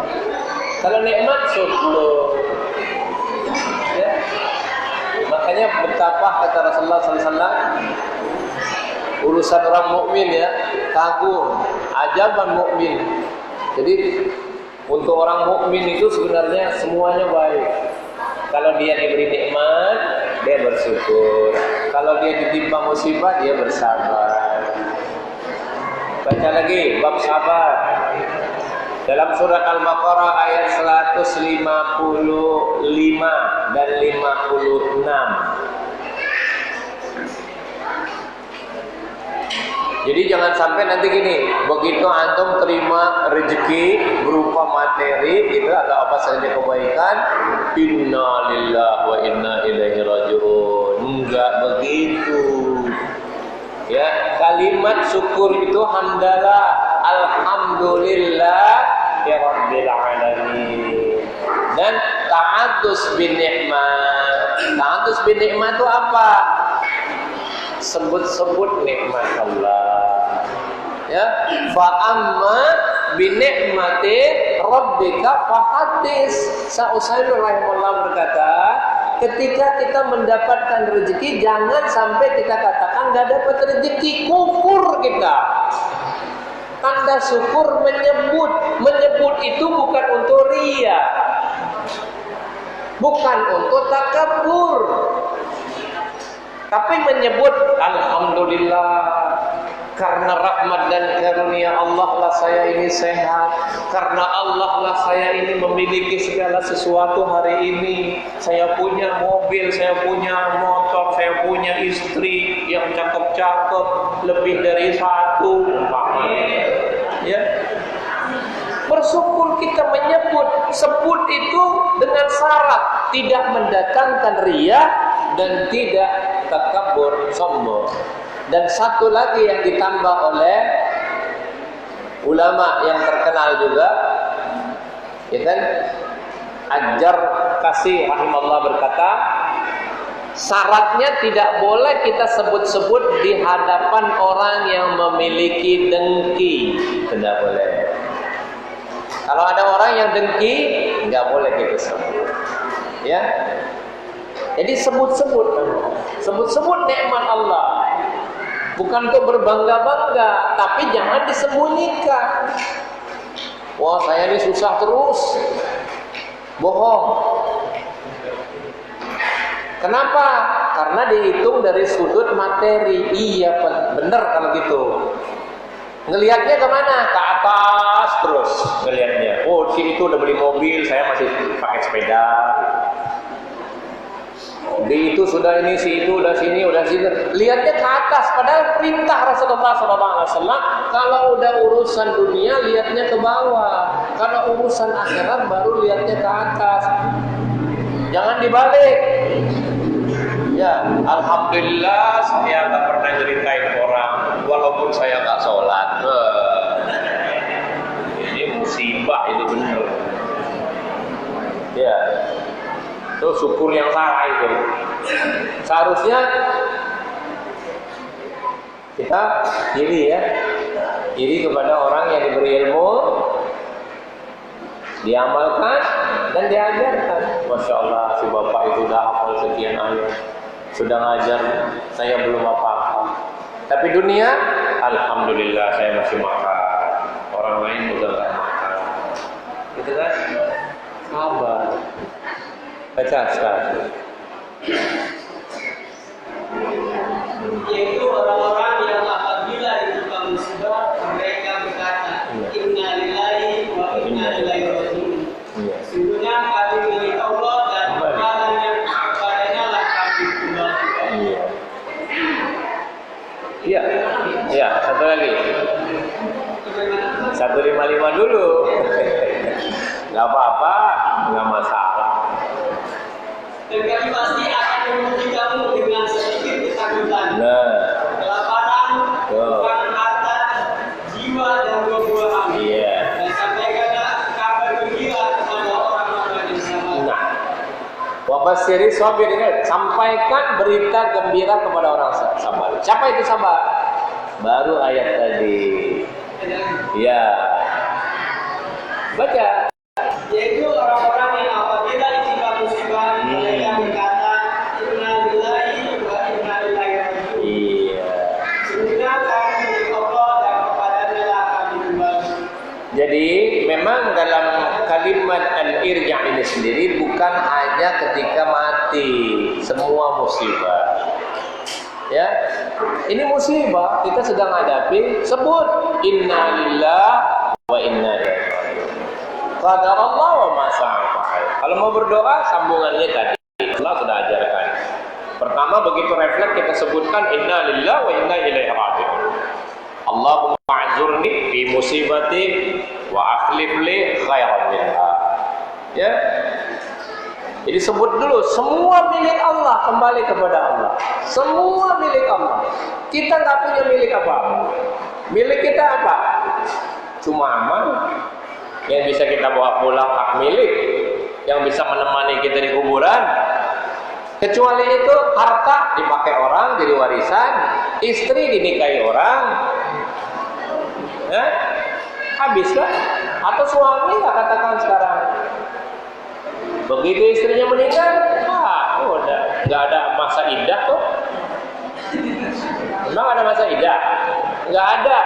Kalau nikmat syukur. Ya. Makanya betapa kata Rasulullah SAW, urusan orang mukmin ya, kagum, ajaban mukmin. Jadi untuk orang mukmin itu sebenarnya semuanya baik. Kalau dia diberi nikmat, dia bersyukur. Kalau dia ditimpa musibah, dia bersabar. Baca lagi bab sabar. Dalam surat Al-Baqarah ayat 155 dan 56. Jadi jangan sampai nanti gini, begitu antum terima rezeki berupa materi, itu atau apa saja kebaikan, inna lillahi wa inna ilaihi raji'un. Enggak begitu. Ya, kalimat syukur itu hamdalah, alhamdulillah ya rabbil alamin. Dan ta'addus bin nikmat. Ta'addus bin nikmat itu apa? Sebut-sebut nikmat Allah. Ya, fa amma bi nikmati rabbika fahaddis. Sa'usairul rahimahullah berkata, ketika kita mendapatkan rezeki, jangan sampai kita katakan enggak dapat rezeki, kufur kita. Tanda syukur menyebut itu bukan untuk riya, bukan untuk takabur, tapi menyebut alhamdulillah Karena rahmat dan karunia Allah lah saya ini sehat. Karena Allah lah saya ini memiliki segala sesuatu hari ini. Saya punya mobil, saya punya motor, saya punya istri yang cakep-cakep, lebih dari satu umpamanya. Ya. Bersyukur kita menyebut, sebut itu dengan syarat tidak mendatangkan riya dan tidak takabur, sombong. Dan satu lagi yang ditambah oleh ulama yang terkenal juga, ya kan, Ajar Kasih rahimahullah berkata, syaratnya tidak boleh kita sebut-sebut di hadapan orang yang memiliki dengki, tidak boleh. Kalau ada orang yang dengki, nggak boleh kita sebut, ya. Jadi sebut-sebut nikmat Allah. Bukan untuk berbangga-bangga, tapi jangan disembunyikan. Wah, saya ini susah terus. Bohong. Kenapa? Karena dihitung dari sudut materi. Iya, benar kalau gitu. Ngelihatnya kemana? Ke atas terus ngelihatnya. Oh, si itu udah beli mobil, saya masih pakai sepeda. Di itu sudah ini, si itu udah sini, udah sini. Lihatnya ke atas. Padahal perintah Rasulullah SAW, kalau udah urusan dunia lihatnya ke bawah. Kalau urusan akhirat baru lihatnya ke atas. Jangan dibalik. Ya, alhamdulillah saya nggak pernah ceritain orang, walaupun saya nggak sholat. Ini musibah itu benar. Ya. Itu syukur yang salah itu. Seharusnya kita iri ya, iri kepada orang yang diberi ilmu, diamalkan dan diajarkan. Masya Allah, si bapak itu sudah hafal sekian ayat, sudah ngajar, saya belum apa-apa. Tapi dunia, alhamdulillah saya masih makan. Orang lain udah nggak makan. Gitu kan? Sabar. Baca sekarang. Yaitu orang-orang yang apabila ditimpa musibah mereka berkata, Inna lillahi wa inna ilaihi raji'un. Sesungguhnya kami milik Allah dan kepadanya lah kami kembali. Iya. Iya, satu lagi. 155 dulu. Gak apa-apa, gak masalah. Dan kami pasti akan memuji kamu dengan sedikit ketakutan, kelaparan, kekurangan harta, jiwa dan buah-buahan. Dan sampaikanlah kabar gembira kepada orang-orang yang sabar. Nah, wabasiri sabir ini, sampaikan berita gembira kepada orang sabar. Siapa itu sabar? Baru ayat tadi. Ya. Baca. Yaitu orang-orang yang apabila ditimpa musibah mereka berkata, Inna lillahi wa inna ilaihi raji'un. Iya. Sesungguhnya kami milik Allah dan kepadanya lah kami kembali. Jadi memang dalam kalimat al-irja' ini sendiri bukan hanya ketika mati, semua musibah. Ya, ini musibah kita sedang hadapi, sebut inna lillahi wa inna ilaihi raji'un. Qadarallah wa ma syaa fa'al. Kalau mau berdoa sambungannya tadi Allah sudah ajarkan. Pertama begitu refleks kita sebutkan inna lillahi wa inna ilaihi raji'un. Allahumma a'zurni fi musibati wa akhlif li khairan minha. Ya. Jadi sebut dulu, semua milik Allah, kembali kepada Allah. Semua milik Allah. Kita nggak punya milik apa-apa. Milik kita apa? Cuma amal yang bisa kita bawa pulang, hak milik yang bisa menemani kita di kuburan. Kecuali itu harta dipakai orang jadi warisan, istri dinikahi orang, ya habis kan? Atau suami nggak katakan sekarang. Begitu istrinya meninggal, udah nggak ada masa iddah tuh. Memang ada masa iddah? Nggak ada.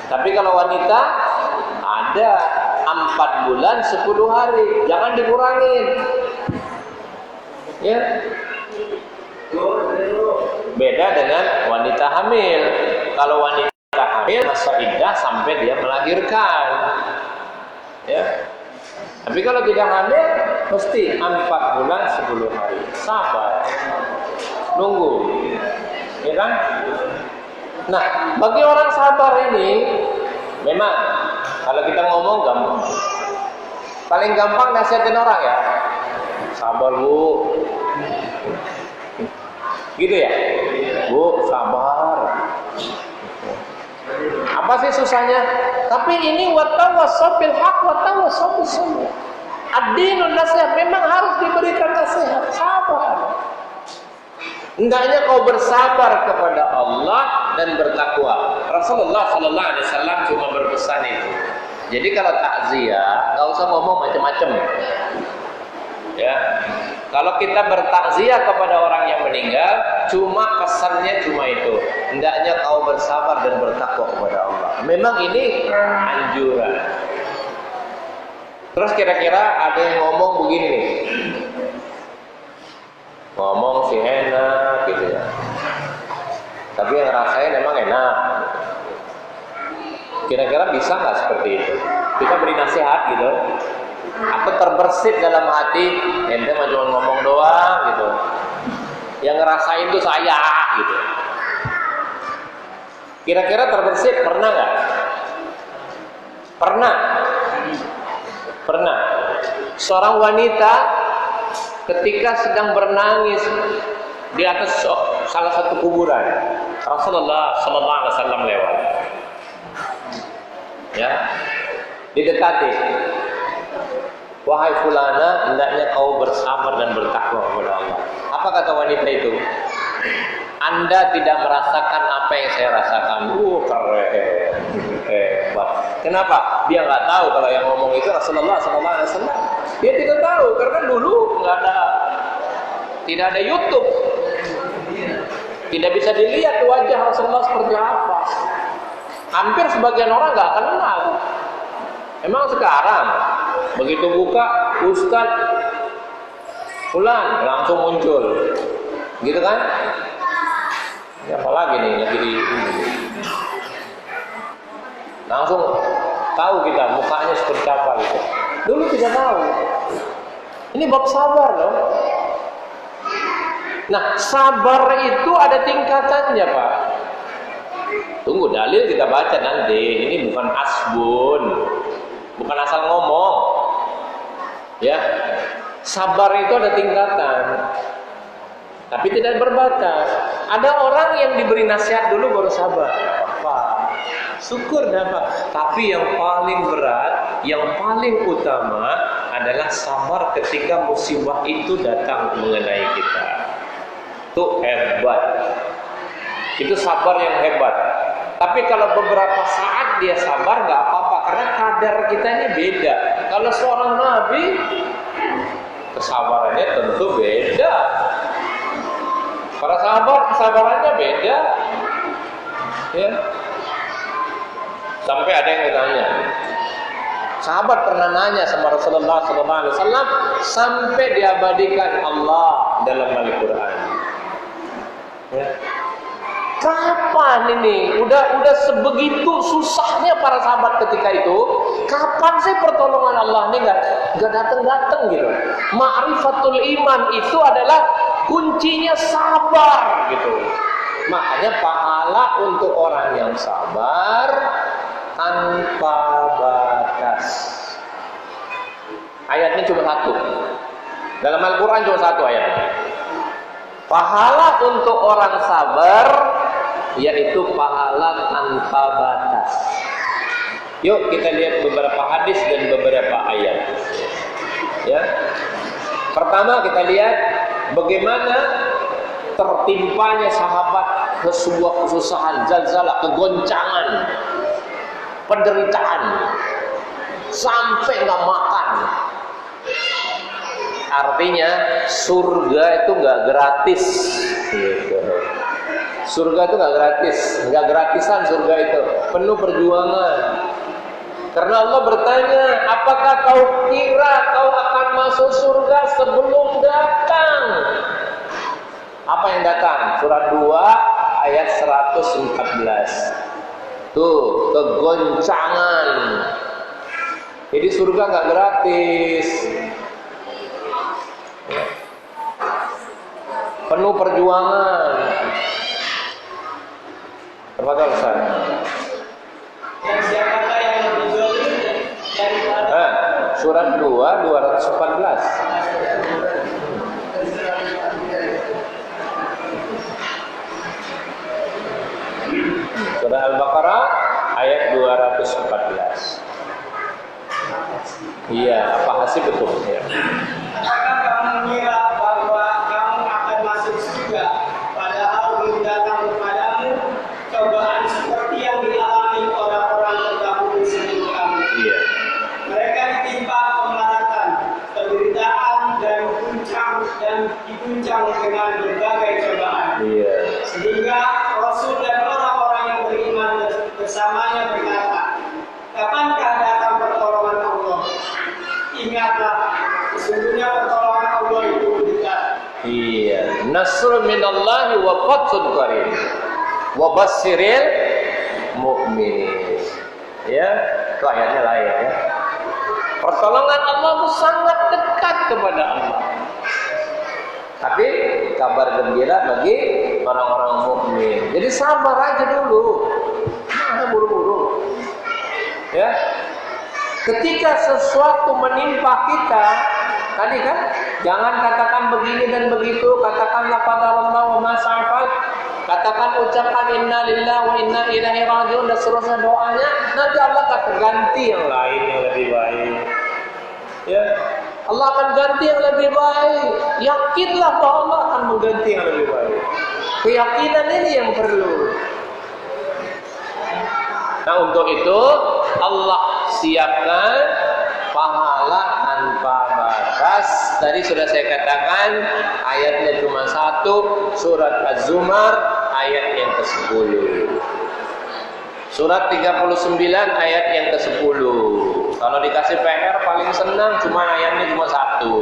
Tapi kalau wanita ada 4 bulan 10 hari, jangan dikurangin. Ya. Beda dengan wanita hamil. kalau wanita hamil masa iddah sampai dia melahirkan. Ya. Tapi kalau tidak hamil mesti 4 bulan 10 hari. Sabar. Nunggu. Ya kan? Nah, bagi orang sabar ini memang kalau kita ngomong gampang. Paling gampang nasihatin orang ya. Sabar, Bu. Gitu ya? Bu, sabar. Apa sih susahnya? Tapi ini watawassaw bil haq watawassaw bis sabr. Ad-dinun nasihat, memang harus diberikan nasihat. Sabar. Hendaknya kau bersabar kepada Allah dan bertakwa. Rasulullah sallallahu alaihi wasallam cuma berpesan itu. Jadi kalau takziah, enggak usah ngomong macam-macam. Ya. Kalau kita bertakziah kepada orang yang meninggal, cuma pesannya cuma itu. Hendaknya kau bersabar dan bertakwa kepada Allah. Memang ini anjuran. Terus kira-kira ada yang ngomong begini nih. Ngomong sih enak gitu ya. Tapi yang ngerasain emang enak. Kira-kira bisa nggak seperti itu? Kita beri nasihat gitu. Aku terbersit dalam hati, ente mah cuma ngomong doang gitu. Yang ngerasain tuh saya gitu. Kira-kira terbersit pernah nggak? Pernah. Pernah. Seorang wanita ketika sedang bernangis di atas salah satu kuburan, Rasulullah sallallahu alaihi wasallam lewat. Ya. Didekati. Wahai fulana, hendaknya kau bersabar dan bertakwa kepada Allah. Apa kata wanita itu? Anda tidak merasakan apa yang saya rasakan. Keren. Hebat. Kenapa? Dia nggak tahu kalau yang ngomong itu Rasulullah SAW. Dia tidak tahu karena dulu tidak ada YouTube. Tidak bisa dilihat wajah Rasulullah seperti apa. Hampir sebagian orang nggak kenal. Emang sekarang begitu buka Ustaz Fulan langsung muncul, gitu kan? Ya, apalagi nih lagi di langsung tahu kita mukanya seperti apa gitu. Dulu tidak tahu. Ini bab sabar loh. Nah, sabar itu ada tingkatannya, Pak. Tunggu dalil kita baca nanti. Ini bukan asbun, bukan asal ngomong. Ya, sabar itu ada tingkatan. Tapi tidak berbatas. Ada orang yang diberi nasihat dulu baru sabar. Apa? Syukur dapat. Tapi yang paling berat, yang paling utama adalah sabar ketika musibah itu datang mengenai kita. Itu hebat. Itu sabar yang hebat. Tapi kalau beberapa saat dia sabar nggak apa-apa karena kadar kita ini beda. Kalau seorang nabi kesabarannya tentu beda. Para sahabat kesabarannya beda. Ya. Sampai ada yang bertanya. Sahabat pernah nanya sama Rasulullah SAW sampai diabadikan Allah dalam Al-Quran. Ya. Kapan ini? Udah sebegitu susahnya para sahabat ketika itu. Kapan sih pertolongan Allah ini nggak datang gitu? Ma'rifatul iman itu adalah kuncinya sabar gitu. Makanya pahala untuk orang yang sabar tanpa batas. Ayatnya cuma satu. Dalam Al-Quran cuma satu ayat. Pahala untuk orang sabar yaitu pahala tanpa batas. Yuk kita lihat beberapa hadis dan beberapa ayat. Ya. Pertama kita lihat bagaimana tertimpanya sahabat ke sebuah kesusahan, zalzalah, kegoncangan, penderitaan, sampai nggak makan. Artinya surga itu nggak gratis. Gitu. Surga itu nggak gratis, nggak gratisan surga itu, penuh perjuangan. Karena Allah bertanya, apakah kau kira kau akan masuk surga sebelum datang? Apa yang datang? Surat 2 ayat 214. Tuh, kegoncangan. Jadi surga nggak gratis. Penuh perjuangan. Tafadhol Ustaz. Dan siapakah yang lebih zalim daripada Surat 2 214. Surah Al-Baqarah ayat 214. Iya, apa hasil betul ya. apakah kamu mengira bahwa kamu akan masuk surga padahal belum datang kepadamu cobaan seperti yang dialami orang-orang terdahulu sebelum kamu. Iya. Mereka ditimpa kemelaratan, penderitaan dan diguncang dengan berbagai cobaan. Iya. Sehingga Rasul dan orang-orang yang beriman bersamanya berkata, kapankah datang pertolongan Allah? Ingatlah, sesungguhnya pertolongan Allah itu dekat. Iya. Nasrun minallahi wa fathun qarib. Wa basyiril mu'minin. Ya, itu ayatnya lain ya. Pertolongan Allah itu sangat dekat kepada Allah. Tapi kabar gembira bagi orang-orang mukmin. Jadi sabar aja dulu. Jangan buru-buru. Ya. Ketika sesuatu menimpa kita, tadi kan, jangan katakan begini dan begitu, katakanlah qadarullah wa ma sa'afat, katakan ucapan inna lillahi wa inna ilaihi raji'un dan seterusnya doanya, nanti Allah akan ganti yang lain yang lebih baik. Ya. Allah akan ganti yang lebih baik. Yakinlah bahwa Allah akan mengganti yang lebih baik. Keyakinan ini yang perlu. Nah, untuk itu Allah siapkan pahala tanpa batas. Tadi sudah saya katakan ayatnya cuma satu, surat Az-Zumar ayat yang ke-10. Surat 39 ayat yang ke-10. Kalau dikasih PR paling senang cuma ayatnya cuma satu.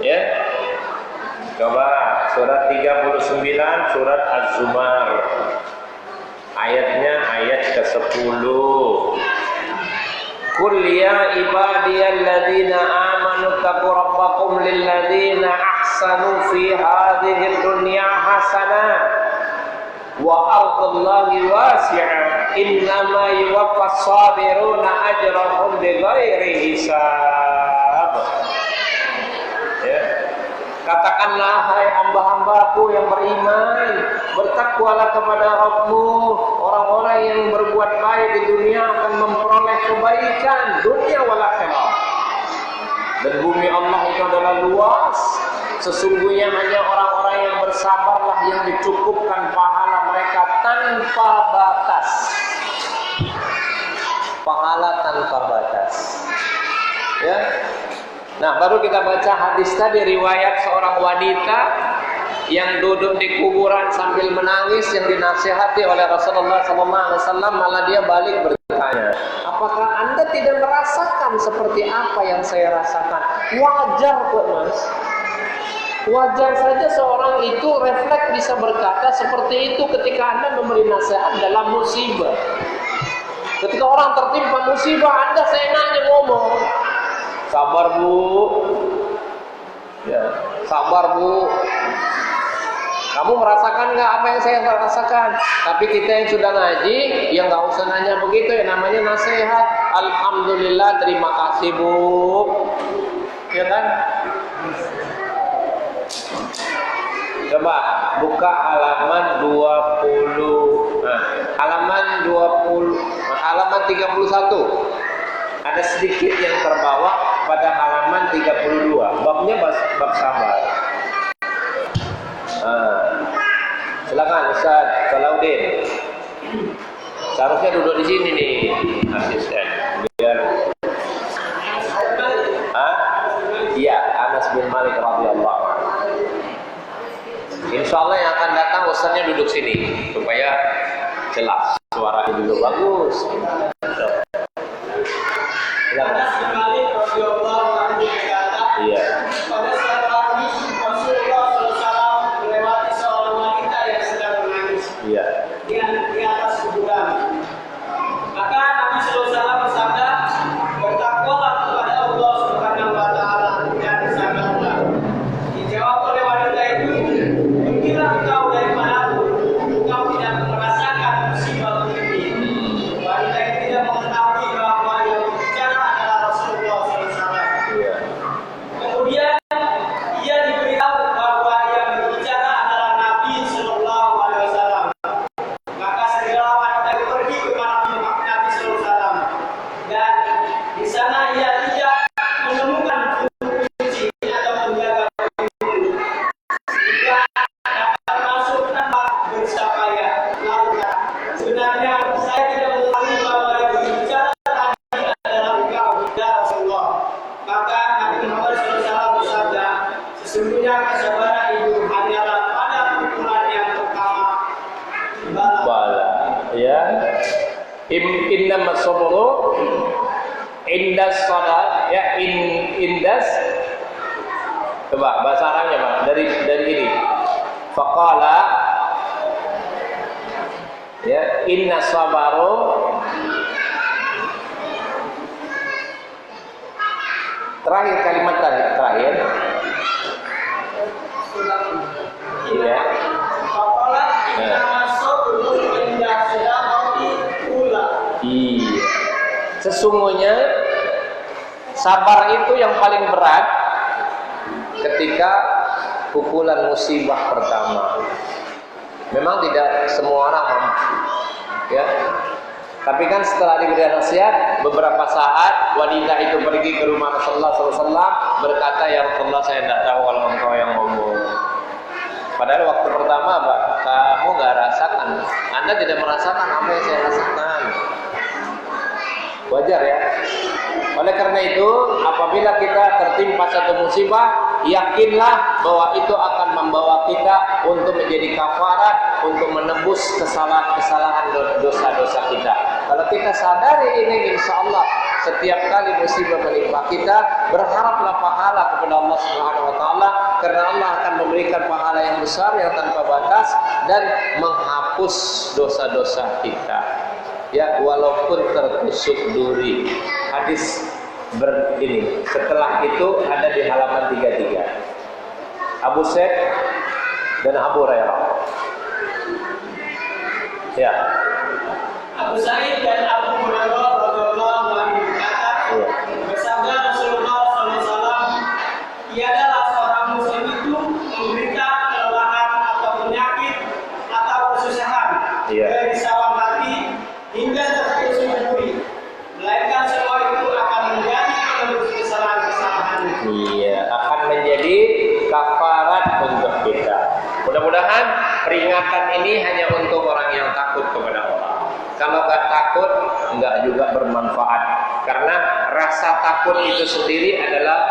Ya. Coba surat 39 surat Az-Zumar. Ayatnya ayat ke-10. Qul ya ibadiyalladzina amanu taqu rabbakum lilladzina ahsanu fi hadhihi dunya hasanah wa ardullahi wasi'ah innama yuwaffas sabiruna ajrahum bighairi hisab. Ya. Katakanlah hai hamba-hambaku yang beriman, bertakwalah kepada Rabbmu. Orang-orang yang berbuat baik di dunia akan memperoleh kebaikan dunia wal akhirah. Dan bumi Allah itu adalah luas. Sesungguhnya hanya orang-orang yang bersabarlah yang dicukupkan pahala mereka tanpa batas. Pahala tanpa batas. Ya. Nah, baru kita baca hadis tadi, riwayat seorang wanita yang duduk di kuburan sambil menangis yang dinasihati oleh Rasulullah SAW, malah dia balik bertanya, apakah Anda tidak merasakan seperti apa yang saya rasakan? Wajar kok Mas. Wajar saja seorang itu refleks bisa berkata seperti itu ketika Anda memberi nasihat dalam musibah. Ketika orang tertimpa musibah, Anda seenaknya ngomong, sabar Bu, ya, sabar Bu. Kamu merasakan nggak apa yang saya rasakan? Tapi kita yang sudah ngaji, yang nggak usah nanya begitu, ya namanya nasihat. Alhamdulillah, terima kasih Bu, ya kan? Coba buka halaman 20, nah, halaman 20, halaman 31. Ada sedikit yang terbawa pada halaman 32. Babnya bab sabar. Silakan Ustaz Salahuddin. Seharusnya duduk di sini nih, asisten. Biar iya, Anas bin Malik radhiyallahu anhu. Insyaallah yang akan datang Ustaznya duduk sini supaya jelas suaranya juga bagus. Iya. Pada saat pagi Rasulullah SAW melewati seorang wanita yang sedang menangis. Sesungguhnya kesabaran itu hanyalah pada pukulan yang pertama bala, ya. Inna sabru indas salat, ya, indas. Coba bahasa Arabnya, Pak. Dari ini. Faqala, ya, inna sabaru terakhir kalimat terakhir. Iya. Faqala inna sabru inda sadaqati ula. Iya. Sesungguhnya sabar itu yang paling berat ketika pukulan musibah pertama. Memang tidak semua orang mampu, ya. Tapi kan setelah diberi nasihat, beberapa saat wanita itu pergi ke rumah Rasulullah SAW berkata, ya Rasulullah, saya tidak tahu kalau engkau yang ngomong. Padahal waktu pertama, Pak, kamu nggak rasakan, Anda tidak merasakan apa yang saya rasakan. Wajar ya. Oleh karena itu, apabila kita tertimpa satu musibah, yakinlah bahwa itu akan membawa kita untuk menjadi kafarat, untuk menebus kesalahan dosa-dosa kita. Kalau kita sadari ini, insya Allah setiap kali musibah menimpa kita, berharaplah pahala kepada Allah Subhanahu Wa Taala, karena Allah akan memberikan pahala yang besar yang tanpa batas dan menghapus dosa-dosa kita. Ya, walaupun tertusuk duri. Hadis ini setelah itu ada di halaman 33. Abu Sa'id dan Abu Hurairah. Ya. Abu Sa'id dan Abu Hurairah radhiyallahu anhu berkata, bersabda Rasulullah SAW, tiadalah seorang muslim itu menderita kelelahan atau penyakit atau kesusahan dari sawang hati hingga tertusuk duri, melainkan semua itu akan menjadi penebus kesalahan-kesalahannya. Iya, akan menjadi kafarat untuk kita. Mudah-mudahan peringatan ini hanya untuk orang yang takut kepada Allah. Kalau nggak takut, nggak juga bermanfaat. Karena rasa takut itu sendiri adalah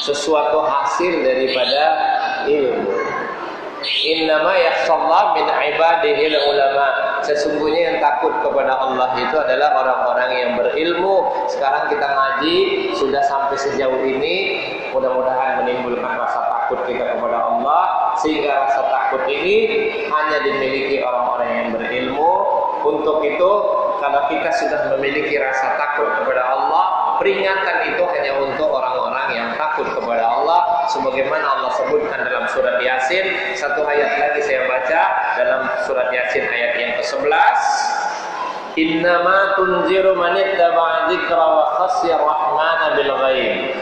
sesuatu hasil daripada ilmu. Innama yakhshallah min ibadihil ulama. Sesungguhnya yang takut kepada Allah itu adalah orang-orang yang berilmu. Sekarang kita ngaji sudah sampai sejauh ini, mudah-mudahan menimbulkan rasa takut kita kepada Allah, sehingga rasa takut ini hanya dimiliki orang-orang yang berilmu. Untuk itu, kalau kita sudah memiliki rasa takut kepada Allah, peringatan itu hanya untuk orang-orang yang takut kepada Allah, sebagaimana Allah sebutkan dalam surat Yasin. Satu ayat lagi saya baca dalam surat Yasin ayat yang ke-11. Innama tunziru man ittaba'a dzikra wa khasya rahmana bil ghaib.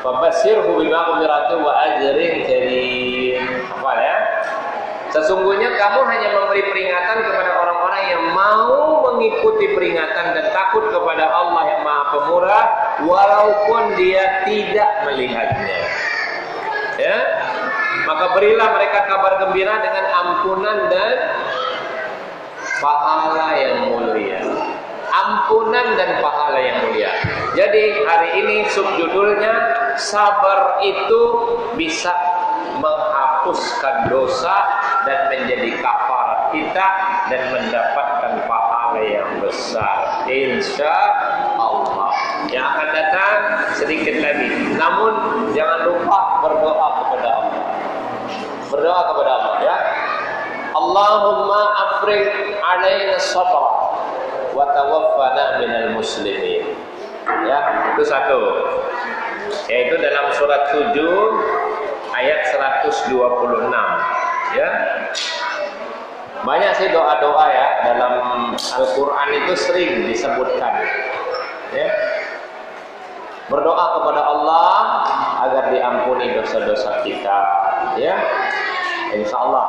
Fabashshirhu bimaghfiratin wa ajrin karim. Apa ya? Sesungguhnya kamu hanya memberi peringatan kepada orang-orang yang mau mengikuti peringatan dan takut kepada Allah yang Maha Pemurah, walaupun dia tidak melihatnya. Ya, maka berilah mereka kabar gembira dengan ampunan dan pahala yang mulia. Ampunan dan pahala yang mulia. Jadi hari ini subjudulnya, sabar itu bisa menghapuskan dosa dan menjadi kafarat kita dan mendapatkan pahala yang besar, insya Allah. Yang akan datang sedikit lagi. Namun jangan lupa berdoa kepada Allah. Berdoa kepada Allah, ya. Allahumma afriq alaina sabra wa tawaffana minal muslimin. Ya, itu satu. Yaitu dalam surat 7 ayat 126. Ya. Banyak sih doa-doa ya dalam Al-Qur'an itu sering disebutkan. Ya. Berdoa kepada Allah agar diampuni dosa-dosa kita, ya. Insyaallah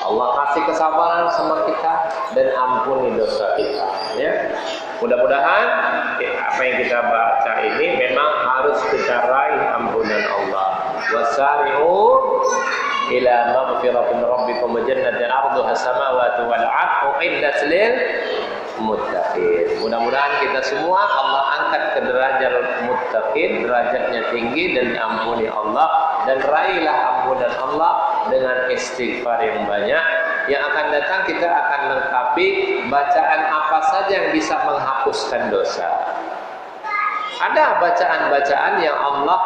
Allah kasih kesabaran sama kita dan ampuni dosa kita, ya. Mudah-mudahan apa yang kita baca ini memang harus kita raih ampunan Allah. Wasari'u ila maghfiratin rabbikum wa jannatin 'arduha as-samawati wal 'ardu uiddat lil muttaqin. Mudah-mudahan kita semua Allah angkat ke derajat muttaqin, derajatnya tinggi dan diampuni Allah, dan raihlah ampunan Allah dengan istighfar yang banyak. Yang akan datang kita akan lengkapi bacaan apa saja yang bisa menghapuskan dosa. Ada bacaan-bacaan yang Allah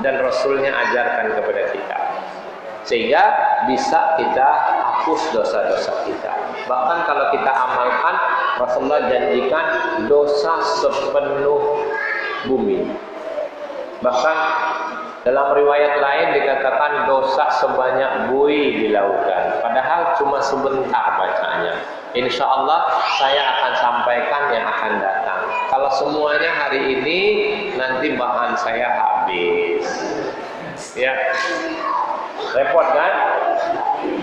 dan Rasulnya ajarkan kepada kita, sehingga bisa kita hapus dosa-dosa kita. Bahkan kalau kita amalkan, Rasulullah janjikan dosa sepenuh bumi. Bahkan dalam riwayat lain dikatakan dosa sebanyak buih di lautan. Padahal cuma sebentar bacanya. Insya Allah saya akan sampaikan yang akan datang. Kalau semuanya hari ini, nanti bahan saya habis. Ya, repot kan?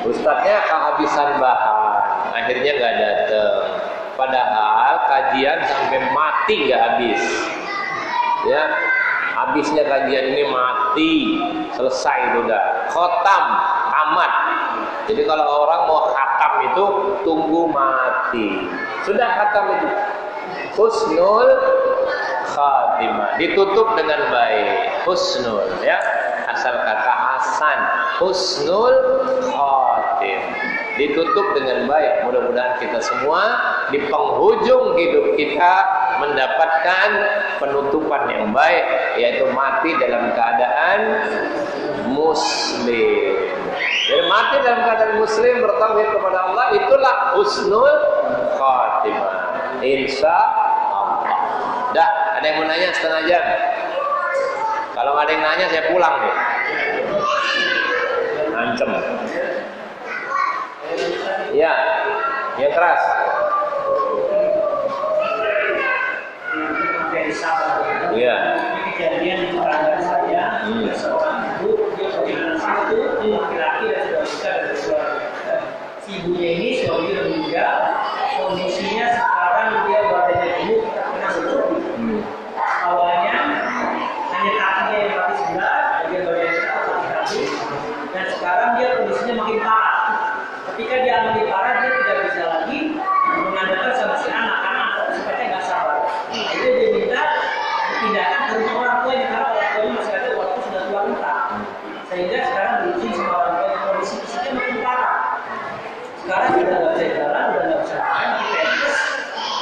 Ustadznya kehabisan bahan, akhirnya nggak datang. Padahal kajian sampai mati nggak habis. Ya, habisnya kajian ini mati, selesai udah, khotam, tamat. Jadi kalau orang mau khatam itu tunggu mati. Sudah khatam itu, husnul khatimah, ditutup dengan baik. Husnul, ya, asal kata hasan, husnul khatim, ditutup dengan baik. Mudah-mudahan kita semua di penghujung hidup kita mendapatkan penutupan yang baik, yaitu mati dalam keadaan muslim. Jadi mati dalam keadaan muslim, bertauhid kepada Allah, itulah husnul khatimah, insya Allah. Dah, ada yang mau nanya setengah jam? Kalau nggak ada yang nanya, saya pulang nih. Ancem. Ya, yang keras. Iya. Kejadian di tetangga saya, seorang ibu, dia punya anak satu, dia laki-laki dan sudah besar dan keluarga. Si ibunya ini suami meninggal, kondisinya sekarang dia badannya gemuk, kena stroke. Awalnya hanya kakinya yang mati sebelah, dia badannya mati, dan sekarang dia kondisinya makin parah. Ketika dia makin parah, dia tidak bisa lagi mengandalkan sama si anak, karena sepertinya nggak sabar. Jadi dia minta dipindahkan ke rumah orang tuanya, karena orang tuanya masih ada, waktu sudah tua renta. Sehingga sekarang diizin sama orang tuanya, kondisi fisiknya makin parah. Sekarang sudah nggak bisa jalan, sudah nggak bisa makan, dipepes.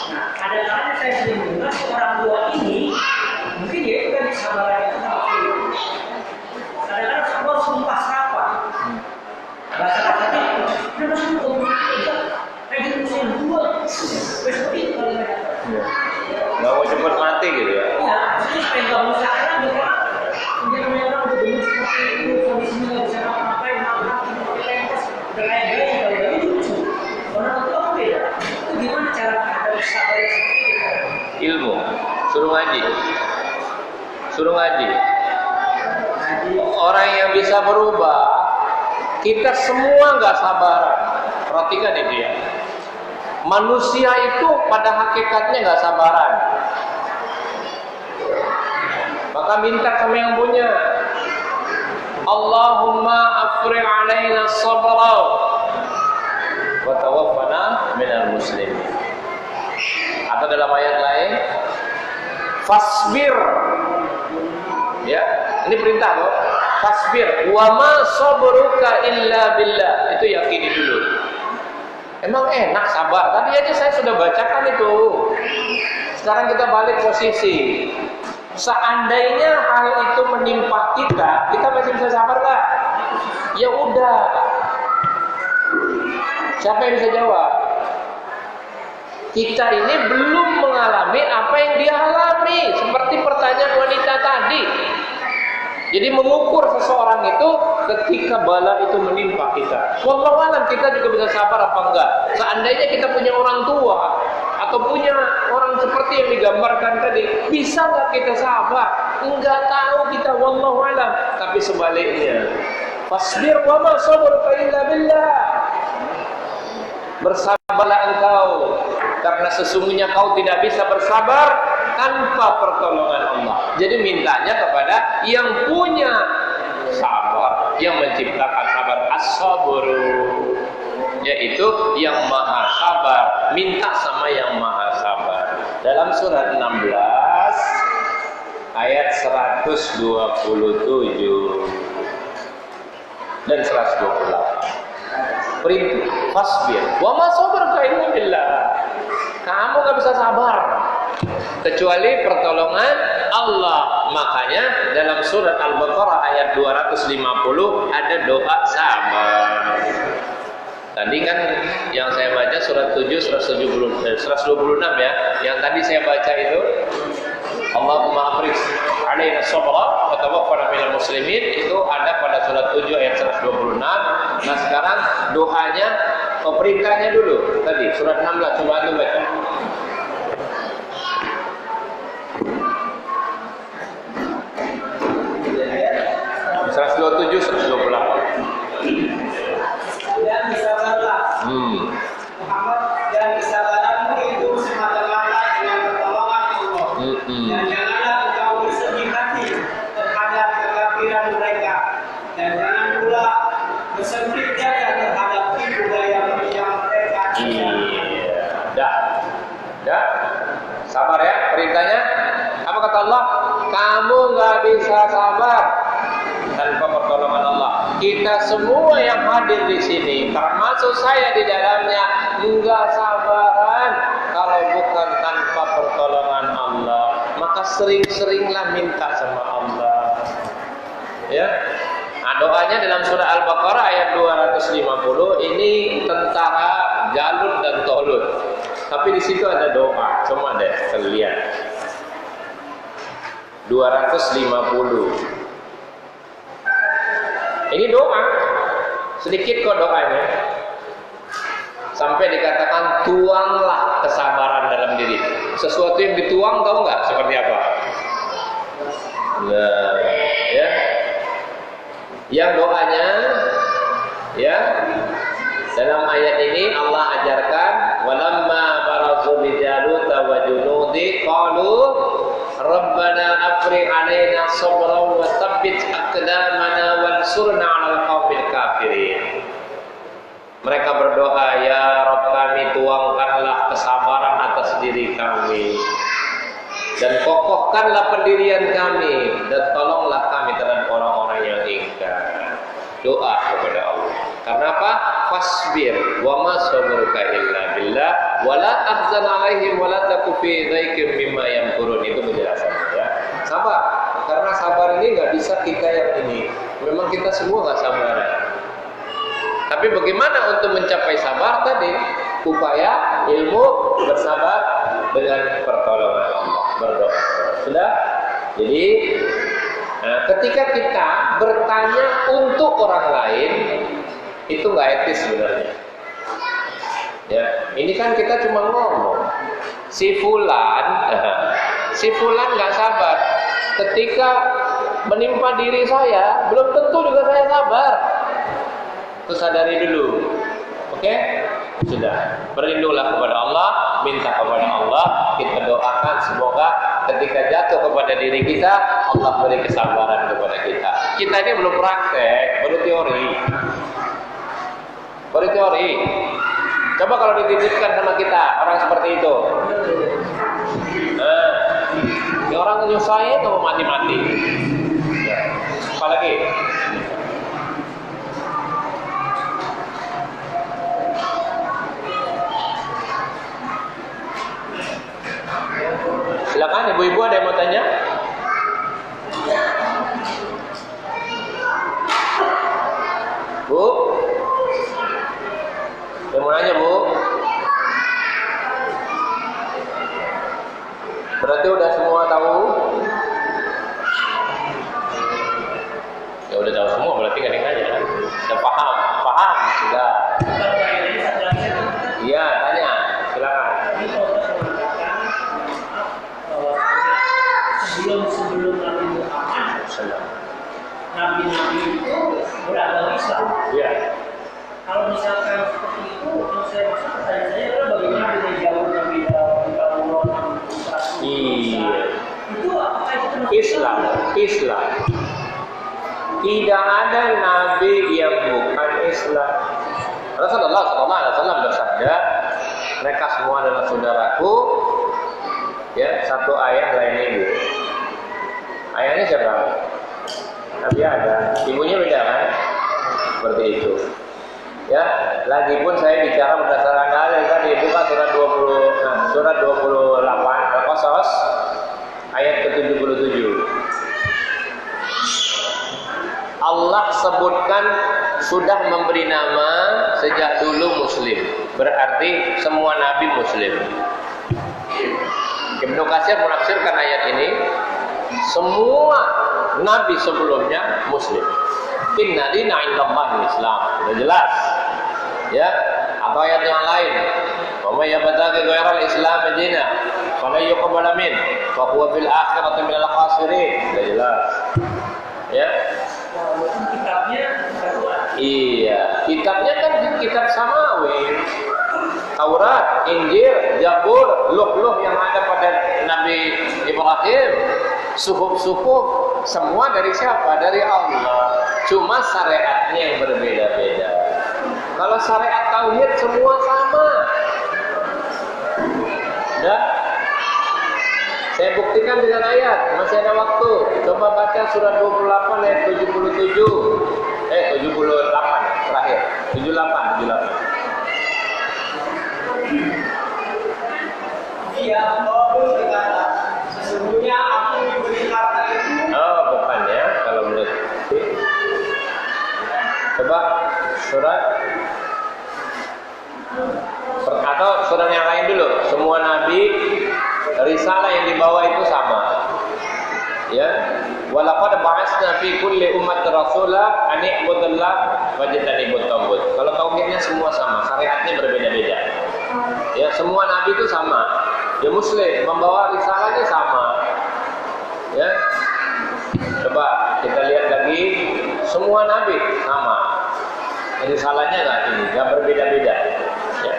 Nah, ada kalanya saya sering dengar orang tua ini, mungkin dia itu kan disabaran itu sama dia. Kadang-kadang sabar sumpah serapah. Bahasa katanya, kenapa sumpah? Kayak gitu usia dua, besok itu kalau mereka. Nggak mau cepat mati gitu ya? Iya, jadi supaya nggak usah ada gitu. Dia namanya orang udah gemuk seperti itu, kondisinya nggak bisa ngapa-ngapain, makan, pakai pempes, udah kayak gaya, kalau gaya lucu. Orang tua kan beda. Itu gimana cara menghadapi sabar yang seperti itu? Ilmu, suruh ngaji. Suruh ngaji. Orang yang bisa berubah, kita semua nggak sabaran. Perhatikan itu ya. Manusia itu pada hakikatnya nggak sabaran. Maka minta sama yang punya. Allahumma afrigh alaina sabra wa tawaffana minal muslimin. Atau dalam ayat lain, fasbir. Ya, ini perintah loh. Fasbir wa ma sabruka illa billah. Itu yakini dulu. Emang enak sabar? Tadi aja saya sudah bacakan itu. Sekarang kita balik posisi. Seandainya hal itu menimpa kita, kita masih bisa sabar nggak? Ya udah. Siapa yang bisa jawab? Kita ini belum mengalami apa yang dia alami. Seperti pertanyaan wanita tadi. Jadi mengukur seseorang itu ketika bala itu menimpa kita. Wallahu alam, kita juga bisa sabar apa enggak. Seandainya kita punya orang tua atau punya orang seperti yang digambarkan tadi, bisa enggak kita sabar? Enggak tahu kita, wallahu alam. Tapi sebaliknya, fasbir wa ma sabruka illa billah. Bersabarlah engkau, karena sesungguhnya kau tidak bisa bersabar tanpa pertolongan Allah. Jadi mintanya kepada yang punya sabar, yang menciptakan sabar, as-sabru, yaitu yang maha sabar. Minta sama yang maha dalam surat 16 ayat 127 dan 128. Perintah fasbir wa ma sabarka illa billah. Kamu gak bisa sabar kecuali pertolongan Allah. Makanya dalam surat Al-Baqarah ayat 250 ada doa sabar. Tadi kan yang saya baca surat 7 126 ya. Yang tadi saya baca itu Allahumma afrij alaina sabra wa tawaffana minal muslimin, itu ada pada surat 7 ayat 126. Nah sekarang doanya, perintahnya dulu tadi surat 16, coba antum baca. Surat 27 128. Dan bersabarlah Muhammad, dan kesabaranmu itu semata-mata dengan pertolongan Allah. Dan janganlah engkau bersedih hati terhadap kekafiran mereka, dan jangan pula bersempit dada terhadap tipu daya yang mereka. Dah. Sabar ya perintahnya. Apa kata Allah? Kamu nggak bisa sabar tanpa pertolongan Allah. Kita semua yang hadir di sini, termasuk saya di dalamnya, enggak sabaran kalau bukan tanpa pertolongan Allah. Maka sering-seringlah minta sama Allah. Ya. Nah, doanya dalam surah Al-Baqarah ayat 250 ini tentara Jalut dan Tolut. Tapi di situ ada doa. Coba deh terlihat. 250. Ini doa, sedikit kok doanya. Sampai dikatakan tuanglah kesabaran dalam diri. Sesuatu yang dituang tahu nggak seperti apa? Nah, ya. Yang doanya, ya. Dalam ayat ini Allah ajarkan, walamma barazu bi Jalut wa junudi qalu Rabbana afrigh alaina sabran wa tsabbit aqdamana wansurna 'alal qaumil kafirin. Mereka berdoa, ya Rabb kami, tuangkanlah kesabaran atas diri kami dan kokohkanlah pendirian kami, dan tolonglah kami terhadap orang-orang yang ingkar. Doa kepada Allah. Karena apa? Fasbir wa ma sabruka illa billah wa la tahzan 'alaihim wa la taku fi dhaikin mimma yamkurun. Itu penjelasannya ya. Sabar. Karena sabar ini enggak bisa kita yang ini. Memang kita semua enggak sabar. Tapi bagaimana untuk mencapai sabar tadi? Upaya ilmu bersabar dengan pertolongan Allah. Berdoa. Sudah? Jadi ketika kita bertanya untuk orang lain, itu nggak etis sebenarnya. Ya, ini kan kita cuma ngomong. Si fulan nggak sabar. Ketika menimpa diri saya, belum tentu juga saya sabar. Terus sadari dulu, oke? Sudah. Berlindunglah kepada Allah, minta kepada Allah, kita doakan semoga ketika jatuh kepada diri kita, Allah beri kesabaran kepada kita. Kita ini belum praktek, baru teori. Coba kalau dititipkan sama kita orang seperti itu, orang nyusahin atau mati-mati. Apalagi? Silakan ibu-ibu, ada yang mau tanya? Bu? Yang mau nanya, Bu? Berarti udah semua tahu? Ya udah tahu semua, berarti gak ada yang nanya kan? Udah paham, sudah. Iya, tanya, silakan. Sebelum Nabi Muhammad, Nabi-Nabi itu beragama Islam. Iya. Kalau misalkan seperti itu, yang saya maksud pertanyaan saya adalah bagaimana dengan jauh Nabi Daud, Nabi Musa? Iya. Itu apa itu? Islam. Tidak ada nabi yang bukan Islam. Rasulullah SAW bersabda, mereka semua adalah saudaraku Ya, satu ayah lain ibu. Ayahnya siapa? Nabi Adam. Ibunya beda kan? Seperti itu. Ya, lagi pun saya bicara berdasarkan dalil tadi bukan surat 28 Al-Qasas ayat ke-77. Allah sebutkan sudah memberi nama sejak dulu Muslim. Berarti semua nabi Muslim. Ibnu Katsir menafsirkan ayat ini, semua nabi sebelumnya Muslim. Inna dina indallahi Islam. Sudah jelas. Ya, atau ayat yang lain. Wa may yabtaghi ghairal Islam dinan fala yuqbal min wa huwa fil akhirati minal khasirin. Sudah jelas. Ya. Kitabnya Iya, kitabnya kan kitab samawi. Taurat, Injil, Zabur, Luh-Luh yang ada pada Nabi Ibrahim, suhuf-suhuf, semua dari siapa? Dari Allah. Cuma syariatnya yang berbeda-beda. Kalau syariat tauhid semua sama. Udah? Saya buktikan dengan ayat, masih ada waktu. Coba baca surat 28 ayat 77. 78 terakhir. 78. Dia Allah berkata, sesungguhnya aku diberi harta itu. Oh, bukan ya, kalau menurut. Coba surat atau surat yang lain dulu. Semua nabi risalah yang dibawa itu sama. Ya. Walaqad ba'atsna fi kulli ummatin rasula an i'budullah wajtanibut taghut. Kalau tauhidnya semua sama, syariatnya berbeda-beda. Ya, semua nabi itu sama. Dia muslim, membawa risalahnya sama. Ya. Coba kita lihat lagi, semua nabi sama. Risalahnya enggak berbeda-beda. Ya.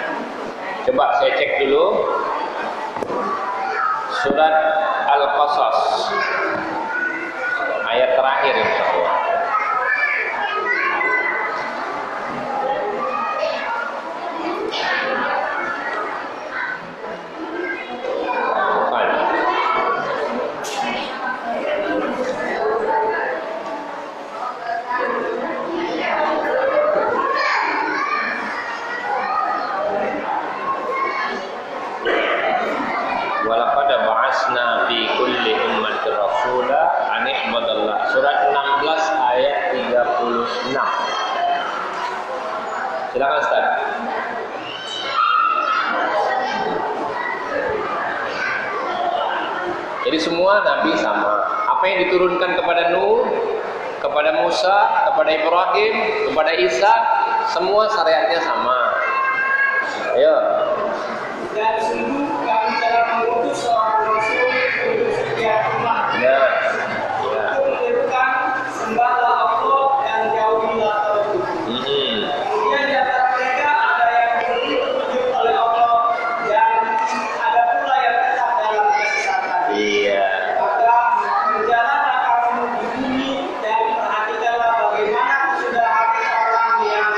Coba saya cek dulu. Surat Al-Qasas ayat terakhir insyaallah. Walaqad ba'atsna fi kulli ummatin rasula an i'budallah. Surat 16 ayat 36. Silakan Ustaz. Jadi semua nabi sama. Apa yang diturunkan kepada Nuh, kepada Musa, kepada Ibrahim, kepada Isa, semua syariatnya sama. Ayo. Dan sungguh kami telah mengutus seorang rasul untuk setiap umat. Ya. Untuk menyerukan sembahlah Allah dan jauhilah tauhid. Kemudian di antara mereka ada yang ditunjuk oleh Allah dan ada pula yang tetap dalam kesesatan. Iya. Maka berjalanlah kamu di bumi dan perhatikanlah bagaimana kesudahan orang yang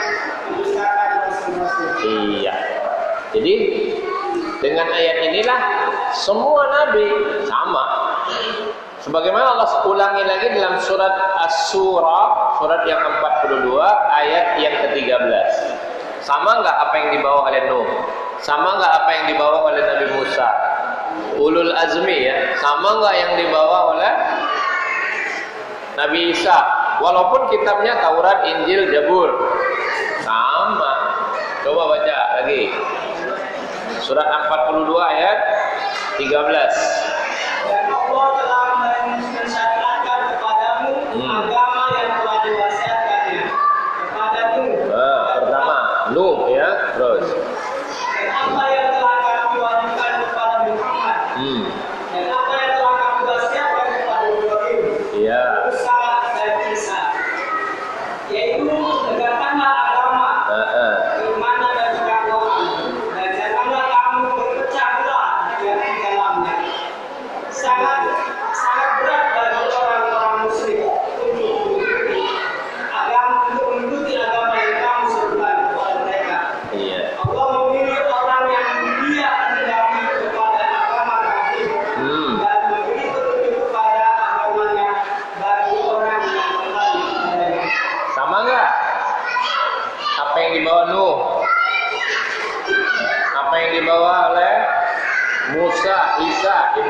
mendustakan rasul-rasul. Iya. Jadi dengan ayat inilah semua nabi sama. Sebagaimana Allah ulangi lagi dalam surat As-Surah, surat yang ke-42 ayat yang ke-13. Sama enggak apa yang dibawa oleh Nuh? Sama enggak apa yang dibawa oleh Nabi Musa? Ulul azmi ya. Sama enggak yang dibawa oleh Nabi Isa? Walaupun kitabnya Taurat, Injil, Zabur. Sama. Coba baca lagi. Surat 42 ayat 13. Dan Allah telah mensyariatkan kepadamu agama yang telah diwasiatkannya kepada Nuh. Pertama Nuh ya, terus. Dan apa yang telah kami wahyukan kepada Muhammad. Dan apa yang telah kami wasiatkan kepada Ibrahim, Iya. Musa dan Isa. Yaitu tegakkanlah agama, keimanan dan ketakwaan. Dan janganlah kamu berpecah belah di dalamnya. Sangat berat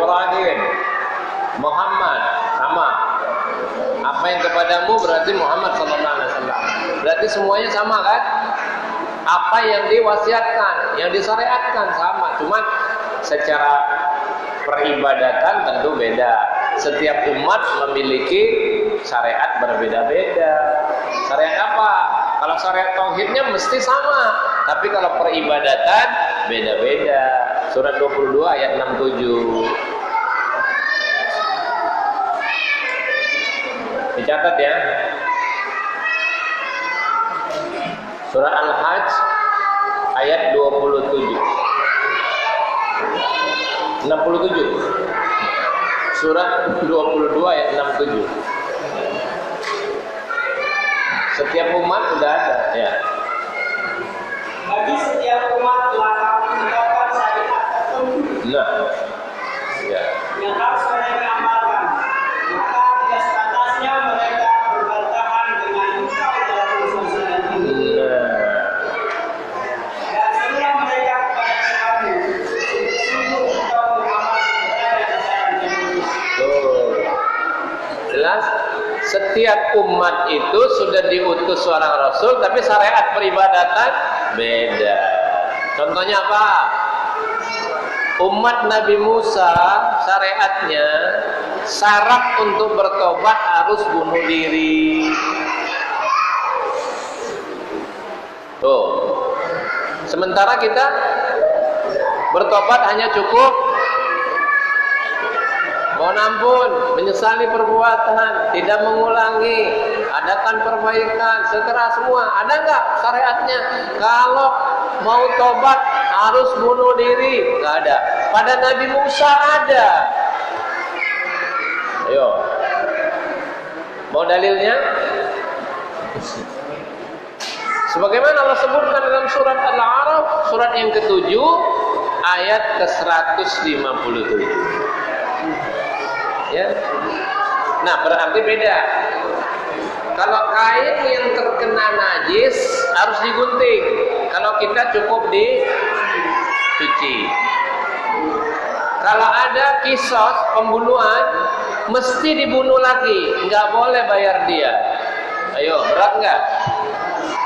Ibrahim, Muhammad, sama. Apa yang kepadamu berarti Muhammad sallallahu alaihi wasallam. Berarti semuanya sama kan? Apa yang diwasiatkan, yang disyariatkan sama, cuman secara peribadatan tentu beda. Setiap umat memiliki syariat berbeda-beda. Syariat apa? Kalau syariat tauhidnya mesti sama, tapi kalau peribadatan beda-beda. Surat 22 ayat 67. Dicatat ya. Surah Al-Hajj ayat 67. 67. Surah 22 ayat 67. Setiap umat sudah ada ya. Bagi setiap umat telah kami menetapkan syariat tertentu Nah, ya. yang harus mereka amalkan. Maka tidak sepantasnya mereka berbantahan dengan engkau dalam urusan syariat ini. Dan serulah mereka kepada Tuhanmu, sungguh engkau Muhammad berada di jalan yang lurus. Tuh. Jelas? Setiap umat itu sudah diutus seorang rasul, tapi syariat peribadatan beda. Contohnya apa? Umat Nabi Musa, syariatnya syarat untuk bertobat harus bunuh diri. Tuh. Sementara kita bertobat hanya cukup mohon ampun, menyesali perbuatan, tidak mengulangi, adakan perbaikan, segera semua. Ada nggak syariatnya? Kalau mau tobat harus bunuh diri, nggak ada. Pada Nabi Musa ada. Ayo, mau dalilnya? Sebagaimana Allah sebutkan dalam surat Al-A'raf, surat yang ke-7, ayat ke-157. Ya. Nah, berarti beda. Kalau kain yang terkena najis harus digunting. Kalau kita cukup dicuci. Kalau ada kisos pembunuhan, mesti dibunuh lagi, nggak boleh bayar dia. Ayo, berat nggak?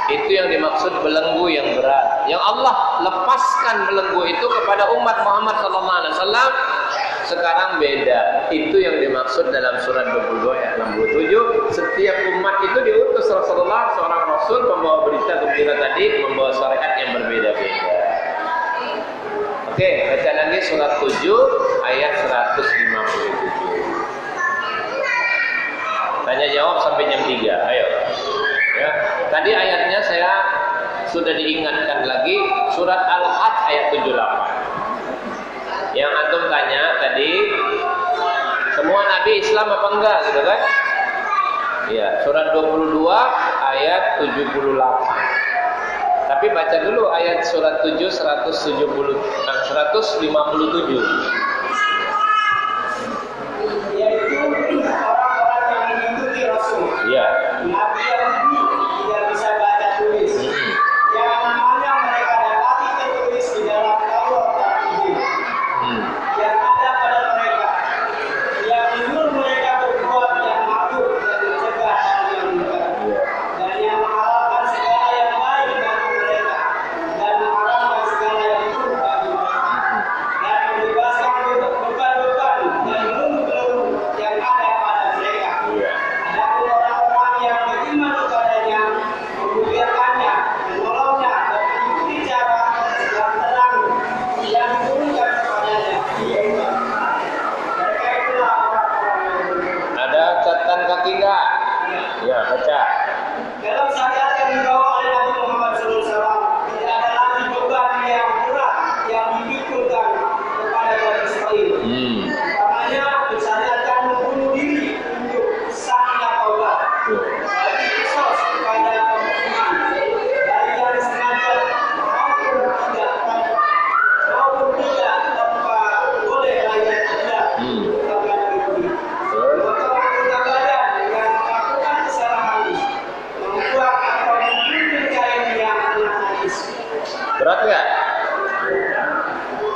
Itu yang dimaksud belenggu yang berat. Yang Allah lepaskan belenggu itu kepada umat Muhammad SAW. Sekarang beda. Itu yang dimaksud dalam surat 22 ayat 67. Setiap umat itu diutus Rasulullah, seorang Rasul pembawa berita gembira tadi, membawa syariat yang berbeda-beda. Oke, baca lagi surat 7 ayat 157. Tanya jawab sampai jam 3. Ayo. Ya. Tadi ayatnya saya sudah diingatkan lagi, surat Al-Hajj ayat 78. Yang antum tanya tadi, semua nabi Islam apa enggak gitu kan? Iya, surat 22 ayat 78. Tapi baca dulu ayat surat 7 157. Yaitu orang-orang yang mengikuti Rasul. Iya. Nabi Yahudi tidak bisa baca tulis. Yang namanya mereka dapati tertulis di dalam Taurat dan Injil. Yang ada pada mereka, yang menyuruh mereka berbuat yang makruh dan mencegah hal yang munkar, dan yang menghalalkan segala yang baik bagi mereka, dan mengharamkan segala yang buruk bagi mereka, dan membebaskan beban-beban dan belenggu-belenggu yang ada pada mereka. Adapun orang-orang yang beriman kepadanya, memuliakannya, menolongnya, dan mengikuti cara yang terang yang diturunkan kepadanya, yaitu mereka itulah orang-orang yang beriman. Ada catatan kaki enggak? Ya, baca. Dalam syariat yang dibawa oleh Nabi Muhammad SAW, tidak ada lagi beban yang berat yang dipikulkan kepada Bani Israel. Umpamanya disyariatkan membunuh diri untuk sahnya taubat. Bagi kisos kepada pembunuhan dari yang sengaja maupun tidak tanpa boleh layak tidak akan diberi. Untuk anggota badan yang melakukan kesalahan, membuat atau membunuh kain yang kena najis. Berat enggak?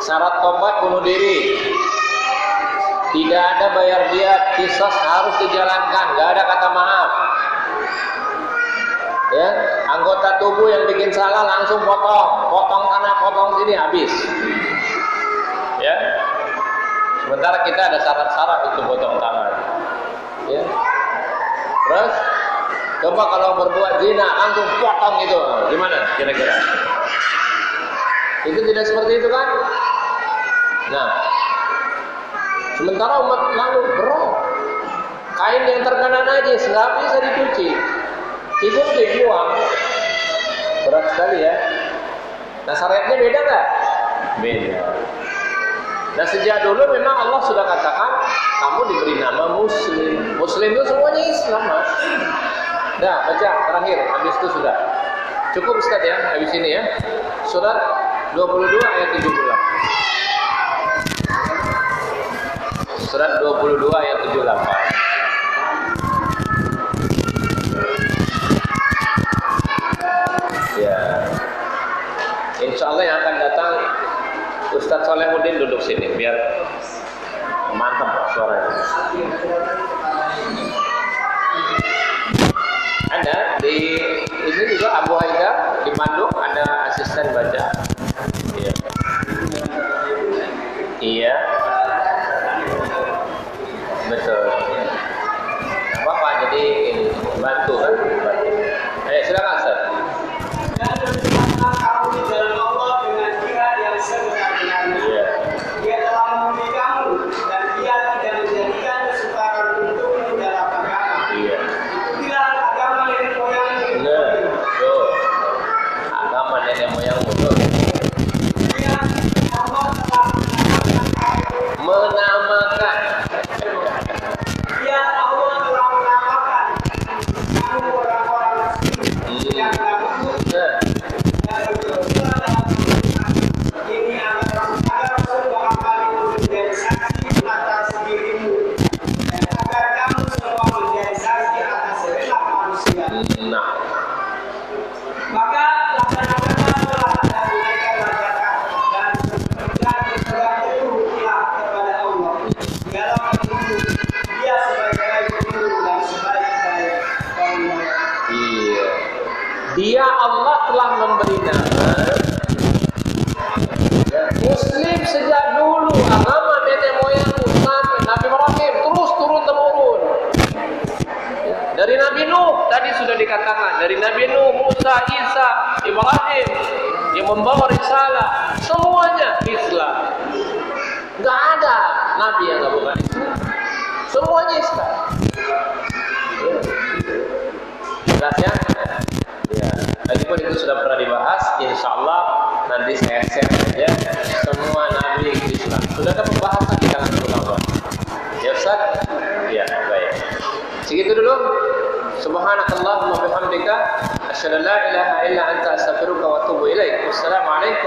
Syarat tobat bunuh diri. Tidak ada bayar diat, qisas harus dijalankan, nggak ada kata maaf. Ya, anggota tubuh yang bikin salah langsung potong sana, potong sini, habis. Ya, sementara kita ada syarat-syarat untuk potong tangan. Ya, terus coba kalau berbuat zina langsung potong itu, gimana kira-kira? Itu tidak seperti itu kan? Nah, sementara umat lalu kain yang terkena najis nggak bisa dicuci. Itu dibuang, berat sekali ya. Nah syariatnya beda nggak? Beda. Nah sejak dulu memang Allah sudah katakan kamu diberi nama Muslim. Muslim itu semuanya Islam, mas. Dah baca terakhir, habis itu sudah cukup Ustaz ya, habis ini ya. Surat 22 ayat 78. Surat 22 ayat 78. Ya, insya Allah yang akan datang Ustadz Solehuddin duduk sini biar mantap suaranya. Ada di ini juga Abu Haidar di Bandung ada asisten baca. Iya. Iya. Betul. Apa jadi ini bantu kan? Bantu. Silakan Ustaz. Dan bersama kamu di dalam Allah dengan jihad yang sebenar-benarnya. Dia telah memilih kamu dan dia tidak menjadikan kesukaran untukmu dalam agama. Itulah agama nenek moyangmu. Benar, betul. Agama nenek moyangmu betul. Dia Allah telah Menamakan. Dia Allah telah menamakan kamu orang-orang yang Nah, ini agar semua amal itu menjadi saksi atas dirimu dan agar kamu semua menjadi saksi atas segenap manusia. nah, Maka laksanakanlah dan naikkanlah zakat dan bergantung kepada Allah. Dialah penyembuh, Dia sebaik-baik penyembuh dan sebaik-baik penyembuh. iya. Dia Allah telah memberi nama Muslim sejak dulu. Agama nenek moyangmu sampai Nabi Ibrahim terus turun temurun. Dari Nabi Nuh tadi sudah dikatakan, dari Nabi Nuh, Musa, Isa, Ibrahim yang membawa risalah, semuanya Islam. Gak ada Nabi yang gak bukan Islam. Semuanya Islam. Jelas ya? Ya. Tadi pun itu sudah pernah dibahas. Insya Allah nanti saya share saja semua Nabi Islam. Sudah ada pembahasan di kalangan ulama. Ya Ustaz? Ya, baik. Segitu dulu. Subhanakallahumma bihamdika asyhadu an la ilaha illa anta astaghfiruka wa atubu ilaik. Wassalamualaikum